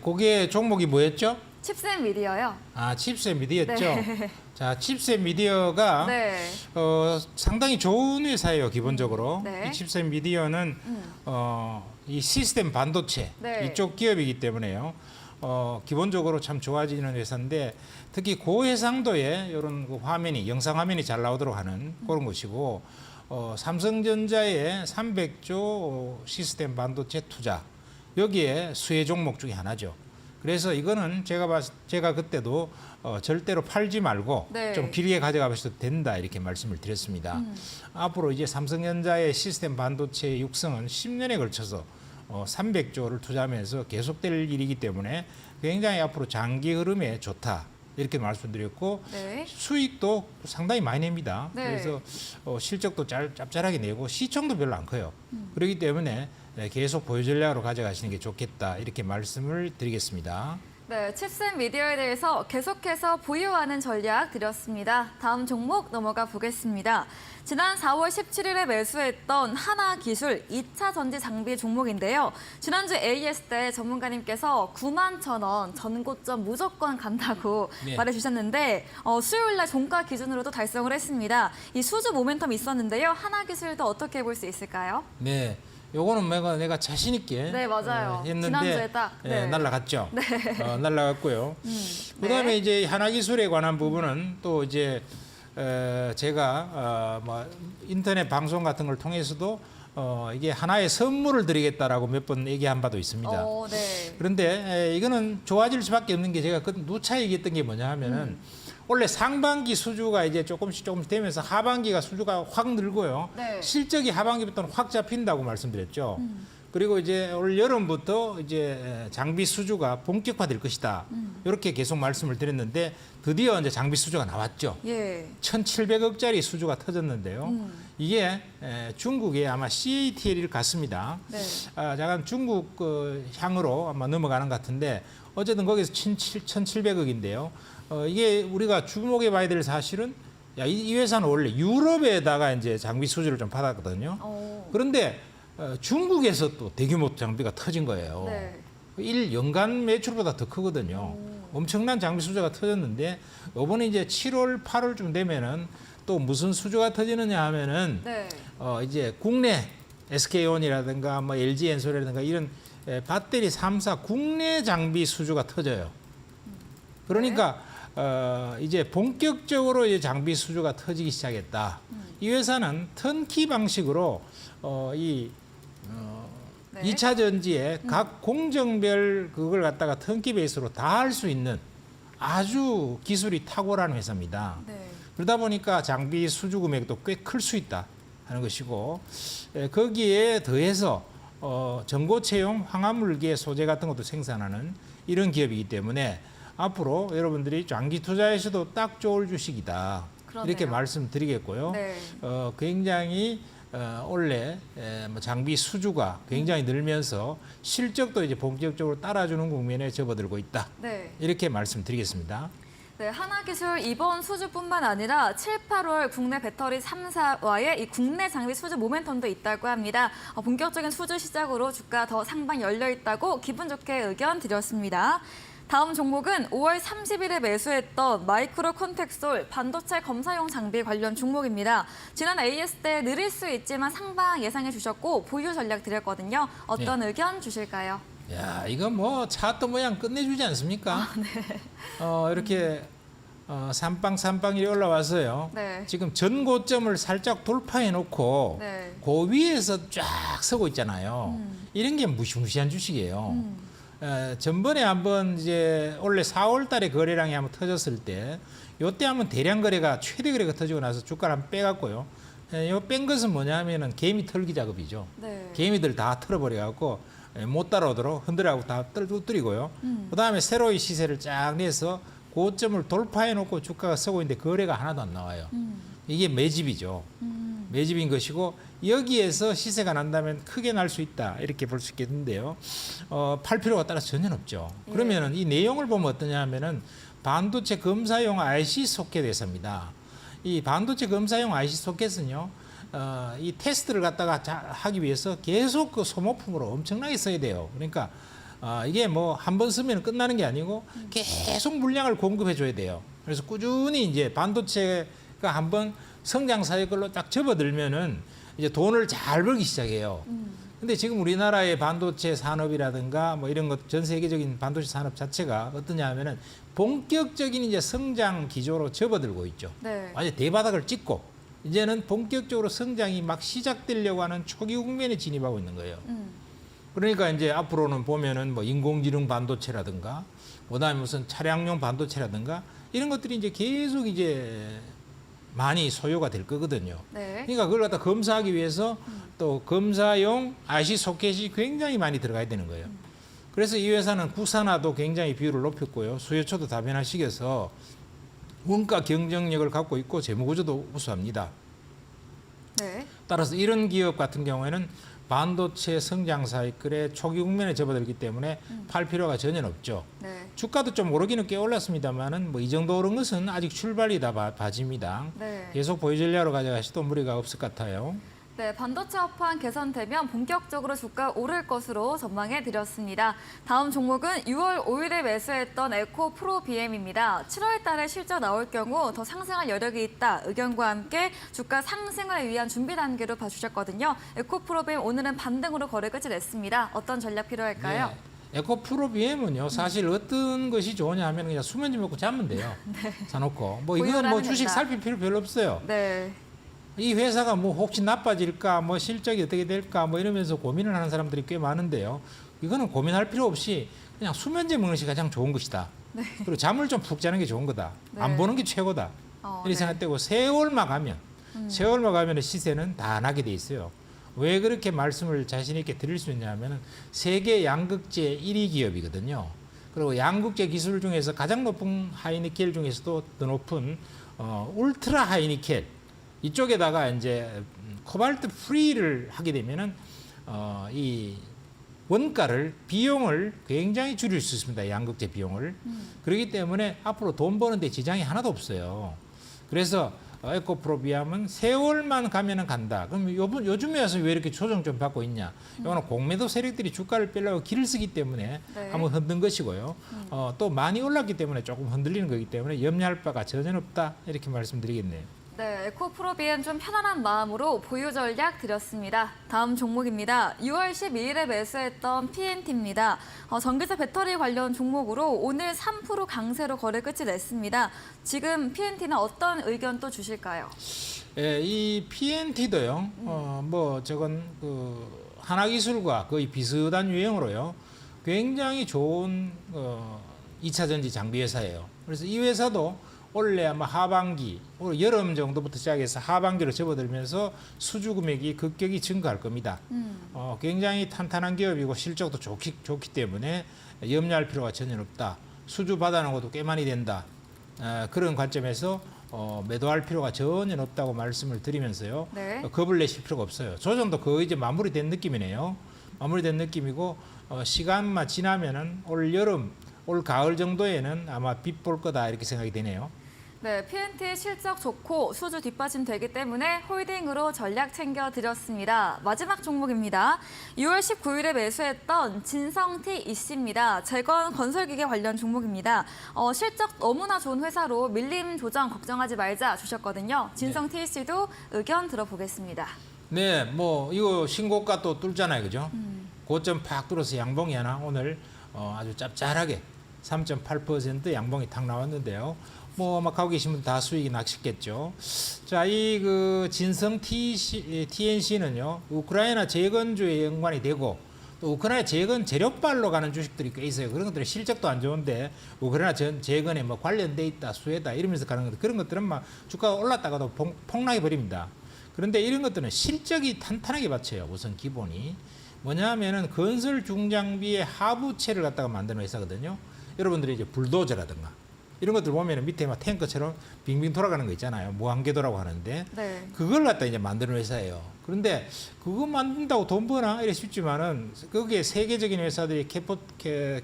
그게 종목이 뭐였죠? 칩센 미디어요. 칩셋 미디어였죠. 네. 자, 칩셋 미디어가 네. 상당히 좋은 회사예요, 기본적으로. 네. 이 칩셋 미디어는 이 시스템 반도체 네. 이쪽 기업이기 때문에요. 기본적으로 참 좋아지는 회사인데 특히 고해상도의 이런 그 화면이 영상 화면이 잘 나오도록 하는 그런 것이고 삼성전자의 300조 시스템 반도체 투자 여기에 수혜 종목 중에 하나죠. 그래서 이거는 제가 그때도 절대로 팔지 말고 네. 좀 길게 가져가셔도 된다 이렇게 말씀을 드렸습니다. 앞으로 이제 삼성전자의 시스템 반도체 육성은 10년에 걸쳐서 300조를 투자하면서 계속될 일이기 때문에 굉장히 앞으로 장기 흐름에 좋다. 이렇게 말씀드렸고 네. 수익도 상당히 많이 냅니다. 네. 그래서 실적도 짭짤하게 내고 시총도 별로 안 커요. 그렇기 때문에 계속 보유 전략으로 가져가시는 게 좋겠다 이렇게 말씀을 드리겠습니다. 네, 칩셋 미디어에 대해서 계속해서 보유하는 전략 드렸습니다. 다음 종목 넘어가 보겠습니다. 지난 4월 17일에 매수했던 하나기술 2차 전지 장비 종목인데요. 지난주 AS 때 전문가님께서 91,000원 전고점 무조건 간다고 네. 말해주셨는데 수요일 날 종가 기준으로도 달성을 했습니다. 이 수주 모멘텀 있었는데요. 하나기술도 어떻게 볼 수 있을까요? 네. 요거는 내가 자신 있게 네, 맞아요. 했는데 지난주에 딱, 네. 날라갔죠. 날라갔고요. 그다음에 네. 이제 하나기술에 관한 부분은 또 이제 제가 뭐 인터넷 방송 같은 걸 통해서도 이게 하나의 선물을 드리겠다라고 몇 번 얘기한 바도 있습니다. 네. 그런데 이거는 좋아질 수밖에 없는 게 제가 누차 얘기했던 게 뭐냐 하면은 원래 상반기 수주가 이제 조금씩 되면서 하반기가 수주가 확 늘고요. 네. 실적이 하반기부터는 확 잡힌다고 말씀드렸죠. 그리고 이제 올 여름부터 이제 장비 수주가 본격화될 것이다. 이렇게 계속 말씀을 드렸는데 드디어 이제 장비 수주가 나왔죠. 예. 1,700억짜리 수주가 터졌는데요. 이게 중국의 아마 CATL일 같습니다. 네. 잠깐 중국 향으로 아마 넘어가는 것 같은데 어쨌든 거기서 1,700억인데요. 이게 우리가 주목해 봐야 될 사실은 이 회사는 원래 유럽에다가 이제 장비 수주를 좀 받았거든요. 그런데 중국에서 또 대규모 장비가 터진 거예요. 네. 연간 매출보다 더 크거든요. 엄청난 장비 수주가 터졌는데 이번에 이제 7월, 8월쯤 되면은 또 무슨 수주가 터지느냐 하면은 네. 이제 국내 SK온이라든가 뭐 LG 엔솔이라든가 이런 배터리 3사 국내 장비 수주가 터져요. 그러니까 이제 본격적으로 이제 장비 수주가 터지기 시작했다. 이 회사는 턴키 방식으로 네. 2차 전지에 각 공정별 그걸 갖다가 턴키 베이스로 다 할 수 있는 아주 기술이 탁월한 회사입니다. 네. 그러다 보니까 장비 수주 금액도 꽤 클 수 있다 하는 것이고 거기에 더해서 전고체용 황화물계 소재 같은 것도 생산하는 이런 기업이기 때문에 앞으로 여러분들이 장기 투자에서도 딱 좋을 주식이다. 그러네요. 이렇게 말씀드리겠고요. 네. 굉장히 원래 뭐 장비 수주가 굉장히 늘면서 실적도 이제 본격적으로 따라주는 국면에 접어들고 있다. 네. 이렇게 말씀드리겠습니다. 네, 하나기술 이번 수주뿐만 아니라 7, 8월 국내 배터리 3사와의 이 국내 장비 수주 모멘텀도 있다고 합니다. 본격적인 수주 시작으로 주가 더 상방 열려 있다고 기분 좋게 의견 드렸습니다. 다음 종목은 5월 30일에 매수했던 마이크로 컨택솔 반도체 검사용 장비 관련 종목입니다. 지난 AS 때 느릴 수 있지만 상방 예상해 주셨고 보유 전략 드렸거든요. 어떤 의견 주실까요? 야, 이거 뭐 차트 모양 끝내주지 않습니까? 이렇게 삼빵이 올라와서요. 네. 지금 전고점을 살짝 돌파해 놓고 네. 그 위에서 쫙 서고 있잖아요. 이런 게 무시무시한 주식이에요. 전번에 한번 이제 원래 4월 달에 거래량이 한번 터졌을 때 요때 한번 대량 거래가 최대 거래가 터지고 나서 주가를 한번 빼갔고요. 요 뺀 것은 뭐냐면은 개미 털기 작업이죠. 네. 개미들 다 털어버려갖고 못 따라오도록 흔들하고 다 떨어뜨리고요. 그다음에 새로이 시세를 쫙 내서 고점을 돌파해 놓고 주가가 서고 있는데 거래가 하나도 안 나와요. 이게 매집이죠. 매집인 것이고 여기에서 시세가 난다면 크게 날 수 있다 이렇게 볼 수 있겠는데요. 팔 필요가 따라서 전혀 없죠. 그러면은 이 내용을 보면 어떠냐 하면은 반도체 검사용 IC 소켓 회사입니다. 이 반도체 검사용 IC 소켓은요. 이 테스트를 갖다가 하기 위해서 계속 그 소모품으로 엄청나게 써야 돼요. 그러니까 이게 뭐 한 번 쓰면 끝나는 게 아니고 계속 물량을 공급해 줘야 돼요. 그래서 꾸준히 이제 반도체가 한번 성장 사이클로 딱 접어들면은 이제 돈을 잘 벌기 시작해요. 근데 지금 우리나라의 반도체 산업이라든가 뭐 이런 것 전 세계적인 반도체 산업 자체가 어떠냐 하면은 본격적인 이제 성장 기조로 접어들고 있죠. 네. 완전 대바닥을 찍고 이제는 본격적으로 성장이 막 시작되려고 하는 초기 국면에 진입하고 있는 거예요. 그러니까 이제 앞으로는 보면은 뭐 인공지능 반도체라든가 그다음에 무슨 차량용 반도체라든가 이런 것들이 이제 계속 이제 많이 소요가 될 거거든요. 네. 그러니까 그걸 갖다 검사하기 위해서 또 검사용 IC 소켓이 굉장히 많이 들어가야 되는 거예요. 그래서 이 회사는 국산화도 굉장히 비율을 높였고요. 수요처도 다변화시켜서 원가 경쟁력을 갖고 있고 재무구조도 우수합니다. 네. 따라서 이런 기업 같은 경우에는 반도체 성장 사이클의 초기 국면에 접어들기 때문에 팔 필요가 전혀 없죠. 네. 주가도 좀 오르기는 꽤 올랐습니다만은 뭐 이 정도 오른 것은 아직 출발이다 봐집니다. 네. 계속 보유 전략으로 가져가셔도 무리가 없을 것 같아요. 네, 반도체 업황 개선되면 본격적으로 주가 오를 것으로 전망해 드렸습니다. 다음 종목은 6월 5일에 매수했던 에코 프로 BM입니다. 7월 달에 실적 나올 경우 더 상승할 여력이 있다. 의견과 함께 주가 상승을 위한 준비 단계로 봐주셨거든요. 에코 프로 BM 오늘은 반등으로 거래 끝이 냈습니다. 어떤 전략 필요할까요? 네. 에코 프로 BM은요 사실 어떤 것이 좋으냐 하면 그냥 수면제 먹고 자면 돼요. 사놓고 뭐 이건 뭐 보유하면 주식 된다. 살필 필요 별로 없어요. 네. 이 회사가 뭐 혹시 나빠질까, 뭐 실적이 어떻게 될까, 뭐 이러면서 고민을 하는 사람들이 꽤 많은데요. 이거는 고민할 필요 없이 그냥 수면제 먹는 것이 가장 좋은 것이다. 그리고 잠을 좀 푹 자는 게 좋은 거다. 네. 안 보는 게 최고다. 이렇게 네. 생각되고 세월만 가면 시세는 다 나게 돼 있어요. 왜 그렇게 말씀을 자신 있게 드릴 수 있냐면은 세계 양극재 1위 기업이거든요. 그리고 양극재 기술 중에서 가장 높은 하이니켈 중에서도 더 높은 울트라 하이니켈 이쪽에다가 이제 코발트 프리를 하게 되면은 이 원가를 비용을 굉장히 줄일 수 있습니다. 양극재 비용을. 그렇기 때문에 앞으로 돈 버는데 지장이 하나도 없어요. 그래서 에코프로비암은 세월만 가면은 간다. 그럼 요즘에 와서 왜 이렇게 조정 좀 받고 있냐? 이거는 공매도 세력들이 주가를 빼려고 길을 쓰기 때문에 네. 한번 흔든 것이고요. 또 많이 올랐기 때문에 조금 흔들리는 거기 때문에 염려할 바가 전혀 없다. 이렇게 말씀드리겠네요. 네, 에코프로비엔 좀 편안한 마음으로 보유 전략 드렸습니다. 다음 종목입니다. 6월 12일에 매수했던 PNT입니다. 전기차 배터리 관련 종목으로 오늘 3% 강세로 거래 끝이 냈습니다. 지금 PNT는 어떤 의견 또 주실까요? 예, 이 PNT도요. 뭐 저건 그 하나기술과 거의 비슷한 유형으로요. 굉장히 좋은 2차 전지 장비 회사예요. 그래서 이 회사도 원래 아마 하반기, 올 여름 정도부터 시작해서 하반기로 접어들면서 수주 금액이 급격히 증가할 겁니다. 굉장히 탄탄한 기업이고 실적도 좋기 때문에 염려할 필요가 전혀 없다. 수주 받아놓은 것도 꽤 많이 된다. 그런 관점에서 매도할 필요가 전혀 없다고 말씀을 드리면서요. 네. 겁을 내실 필요가 없어요. 조정도 거의 이제 마무리된 느낌이네요. 마무리된 느낌이고 시간만 지나면은 올 여름, 올 가을 정도에는 아마 빛 볼 거다 이렇게 생각이 되네요. 네, PNT 실적 좋고 수주 뒷받침 되기 때문에 홀딩으로 전략 챙겨드렸습니다. 마지막 종목입니다. 6월 19일에 매수했던 진성T EC입니다. 재건 건설기계 관련 종목입니다. 실적 너무나 좋은 회사로 밀림 조정 걱정하지 말자 주셨거든요. 진성T EC도 의견 들어보겠습니다. 네, 뭐 이거 신고가 또 뚫잖아요, 그죠? 고점 팍 뚫어서 양봉이 하나 오늘 아주 짭짤하게 3.8% 양봉이 탁 나왔는데요. 뭐 아마 갖고 계신 분 다 수익이 나셨겠죠. 자, 이 그 진성 TNC는요, 우크라이나 재건주에 연관이 되고 또 우크라이나 재건 재료발로 가는 주식들이 꽤 있어요. 그런 것들은 실적도 안 좋은데 우크라이나 재건에 뭐 관련돼 있다, 수혜다 이러면서 가는 것들 그런 것들은 막 주가가 올랐다가도 폭락해 버립니다. 그런데 이런 것들은 실적이 탄탄하게 받쳐요. 우선 기본이 뭐냐면은 건설 중장비의 하부체를 갖다가 만드는 회사거든요. 여러분들이 이제 불도저라든가 이런 것들 보면은 밑에 막 탱커처럼 빙빙 돌아가는 거 있잖아요. 무한궤도라고 하는데 네. 그걸 갖다 이제 만드는 회사예요. 그런데 그거 만든다고 돈 버나 이래 싶지만은 거기에 세계적인 회사들이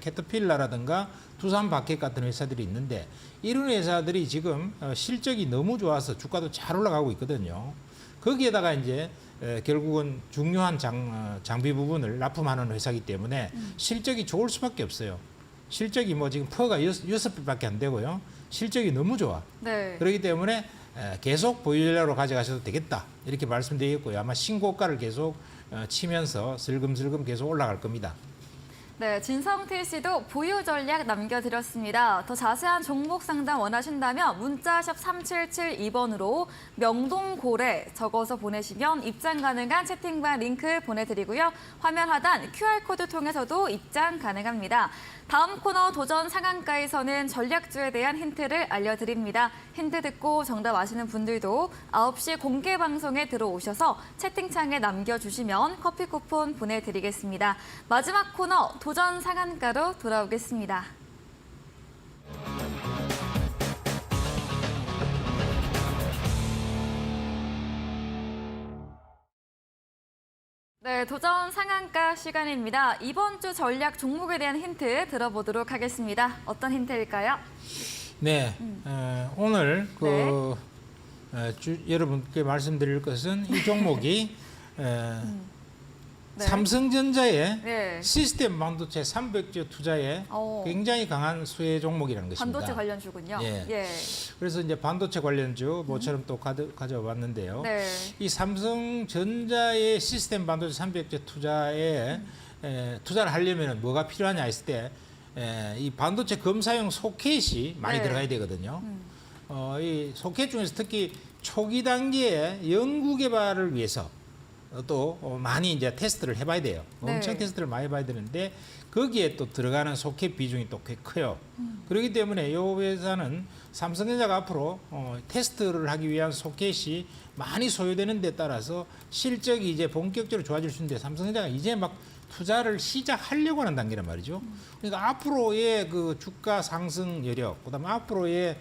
캐터필라라든가 두산바켓 같은 회사들이 있는데 이런 회사들이 지금 실적이 너무 좋아서 주가도 잘 올라가고 있거든요. 거기에다가 이제 결국은 중요한 장비 부분을 납품하는 회사이기 때문에 실적이 좋을 수밖에 없어요. 실적이 뭐 지금 퍼가 6배밖에 안 되고요. 실적이 너무 좋아. 네. 그렇기 때문에 계속 보유 전략으로 가져가셔도 되겠다. 이렇게 말씀드리겠고요. 아마 신고가를 계속 치면서 슬금슬금 계속 올라갈 겁니다. 네, 진성태 씨도 보유 전략 남겨드렸습니다. 더 자세한 종목 상담 원하신다면 문자샵 3772번으로 명동고래 적어서 보내시면 입장 가능한 채팅방 링크 보내드리고요. 화면 하단 QR코드 통해서도 입장 가능합니다. 다음 코너 도전 상한가에서는 전략주에 대한 힌트를 알려드립니다. 힌트 듣고 정답 아시는 분들도 9시 공개 방송에 들어오셔서 채팅창에 남겨주시면 커피 쿠폰 보내드리겠습니다. 마지막 코너 도전 상한가로 돌아오겠습니다. 네, 도전 상한가 시간입니다. 이번 주 전략 종목에 대한 힌트 들어보도록 하겠습니다. 어떤 힌트일까요? 네, 오늘 네. 여러분께 말씀드릴 것은 이 종목이 네. 삼성전자의 네. 시스템 반도체 300조 투자에 굉장히 강한 수혜 종목이라는 것입니다. 반도체 관련주군요. 예. 예. 그래서 이제 반도체 관련주 모처럼 또 가져와 봤는데요. 네. 이 삼성전자의 시스템 반도체 300조 투자에 투자를 하려면 뭐가 필요하냐 했을 때 이 반도체 검사용 소켓이 많이 네. 들어가야 되거든요. 이 소켓 중에서 특히 초기 단계의 연구 개발을 위해서 또 많이 이제 테스트를 해봐야 돼요. 네. 엄청 테스트를 많이 해봐야 되는데 거기에 또 들어가는 소켓 비중이 또 꽤 커요. 그렇기 때문에 이 회사는 삼성전자가 앞으로 테스트를 하기 위한 소켓이 많이 소요되는 데 따라서 실적이 이제 본격적으로 좋아질 수 있는데 삼성전자가 이제 막 투자를 시작하려고 하는 단계란 말이죠. 그러니까 앞으로의 그 주가 상승 여력, 그다음에 앞으로의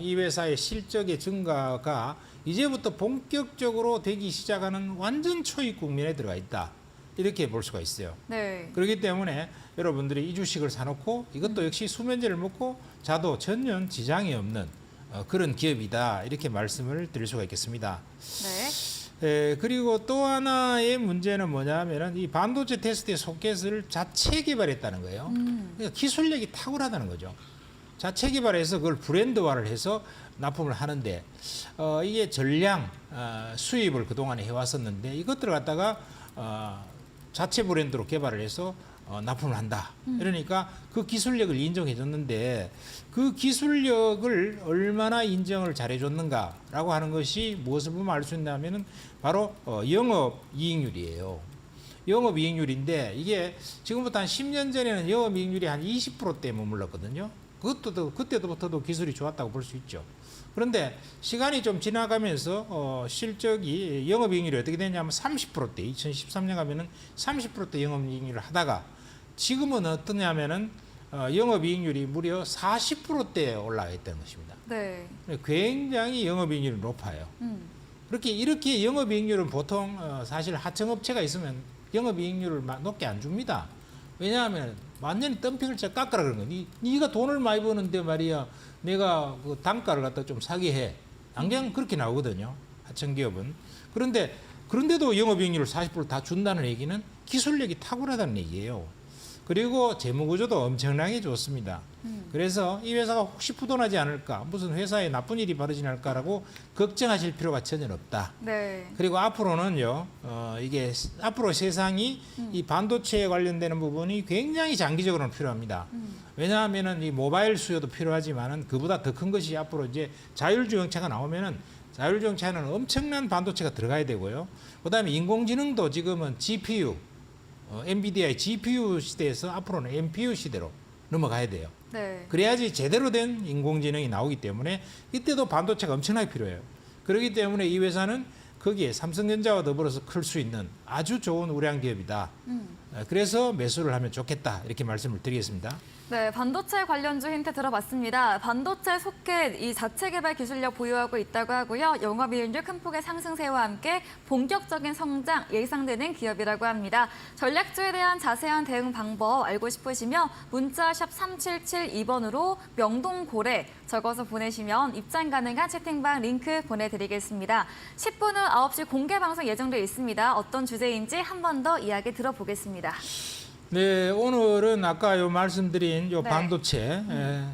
이 회사의 실적의 증가가 이제부터 본격적으로 되기 시작하는 완전 초입 국면에 들어가 있다. 이렇게 볼 수가 있어요. 네. 그렇기 때문에 여러분들이 이 주식을 사놓고 이것도 역시 수면제를 먹고 자도 전혀 지장이 없는 그런 기업이다. 이렇게 말씀을 드릴 수가 있겠습니다. 네. 그리고 또 하나의 문제는 뭐냐면은 이 반도체 테스트의 소켓을 자체 개발했다는 거예요. 그러니까 기술력이 탁월하다는 거죠. 자체 개발해서 그걸 브랜드화를 해서 납품을 하는데 이게 전량 수입을 그동안에 해왔었는데 이것들을 갖다가 자체 브랜드로 개발을 해서 납품을 한다. 그러니까 그 기술력을 인정해 줬는데 그 기술력을 얼마나 인정을 잘해 줬는가라고 하는 것이 무엇을 보면 알 수 있냐면은 바로 영업 이익률이에요. 영업 이익률인데 이게 지금부터 한 10년 전에는 영업 이익률이 한 20%대에 머물렀거든요. 그때부터도 기술이 좋았다고 볼 수 있죠. 그런데 시간이 좀 지나가면서 실적이 영업이익률이 어떻게 되냐면 30%대 2013년 가면은 30%대 영업이익률을 하다가 지금은 어떠냐면은 영업이익률이 무려 40%대에 올라가 있다는 것입니다. 네. 굉장히 영업이익률이 높아요. 이렇게 영업이익률은 보통 사실 하청업체가 있으면 영업이익률을 높게 안 줍니다. 왜냐하면 완전히 덤핑을 깎아라 그런 거야. 네가 돈을 많이 버는데 말이야. 내가 그 단가를 갖다 좀 사게 해. 당장 그렇게 나오거든요. 하청기업은. 그런데도 영업이익률을 40% 다 준다는 얘기는 기술력이 탁월하다는 얘기예요. 그리고 재무구조도 엄청나게 좋습니다. 그래서 이 회사가 혹시 부도나지 않을까, 무슨 회사에 나쁜 일이 벌어지지 않을까라고 걱정하실 필요가 전혀 없다. 네. 그리고 앞으로는요, 이게 앞으로 세상이 이 반도체에 관련되는 부분이 굉장히 장기적으로는 필요합니다. 왜냐하면은 이 모바일 수요도 필요하지만은 그보다 더 큰 것이 앞으로 이제 자율주행차가 나오면은 자율주행차에는 엄청난 반도체가 들어가야 되고요. 그다음에 인공지능도 지금은 GPU, 엔비디아의 GPU 시대에서 앞으로는 NPU 시대로 넘어가야 돼요. 네. 그래야지 제대로 된 인공지능이 나오기 때문에 이때도 반도체가 엄청나게 필요해요. 그렇기 때문에 이 회사는 거기에 삼성전자와 더불어서 클 수 있는 아주 좋은 우량 기업이다. 그래서 매수를 하면 좋겠다. 이렇게 말씀을 드리겠습니다. 네, 반도체 관련주 힌트 들어봤습니다. 반도체 소켓 이 자체 개발 기술력 보유하고 있다고 하고요. 영업이익률 큰 폭의 상승세와 함께 본격적인 성장 예상되는 기업이라고 합니다. 전략주에 대한 자세한 대응 방법 알고 싶으시면 문자샵 3772번으로 명동고래 적어서 보내시면 입장 가능한 채팅방 링크 보내드리겠습니다. 10분 후 9시 공개 방송 예정되어 있습니다. 어떤 주제인지 한 번 더 이야기 들어보겠습니다. 네, 오늘은 아까 말씀드린 네. 반도체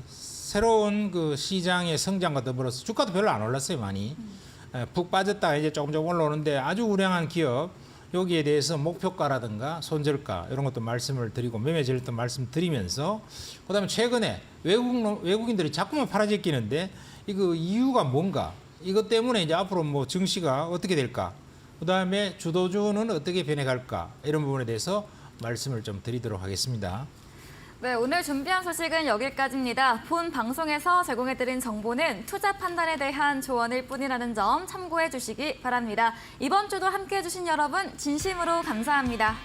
새로운 그 시장의 성장과 더불어서 주가도 별로 안 올랐어요, 많이. 푹 빠졌다가 이제 조금 올라오는데 아주 우량한 기업 여기에 대해서 목표가라든가 손절가 이런 것도 말씀을 드리고 매매 전략도 말씀드리면서 그다음에 최근에 외국인들이 자꾸만 팔아제끼는데 이거 이유가 뭔가 이것 때문에 이제 앞으로 뭐 증시가 어떻게 될까 그다음에 주도주는 어떻게 변해갈까 이런 부분에 대해서 말씀을 좀 드리도록 하겠습니다. 네, 오늘 준비한 소식은 여기까지입니다. 본 방송에서 제공해드린 정보는 투자 판단에 대한 조언일 뿐이라는 점 참고해 주시기 바랍니다. 이번 주도 함께해 주신 여러분 진심으로 감사합니다.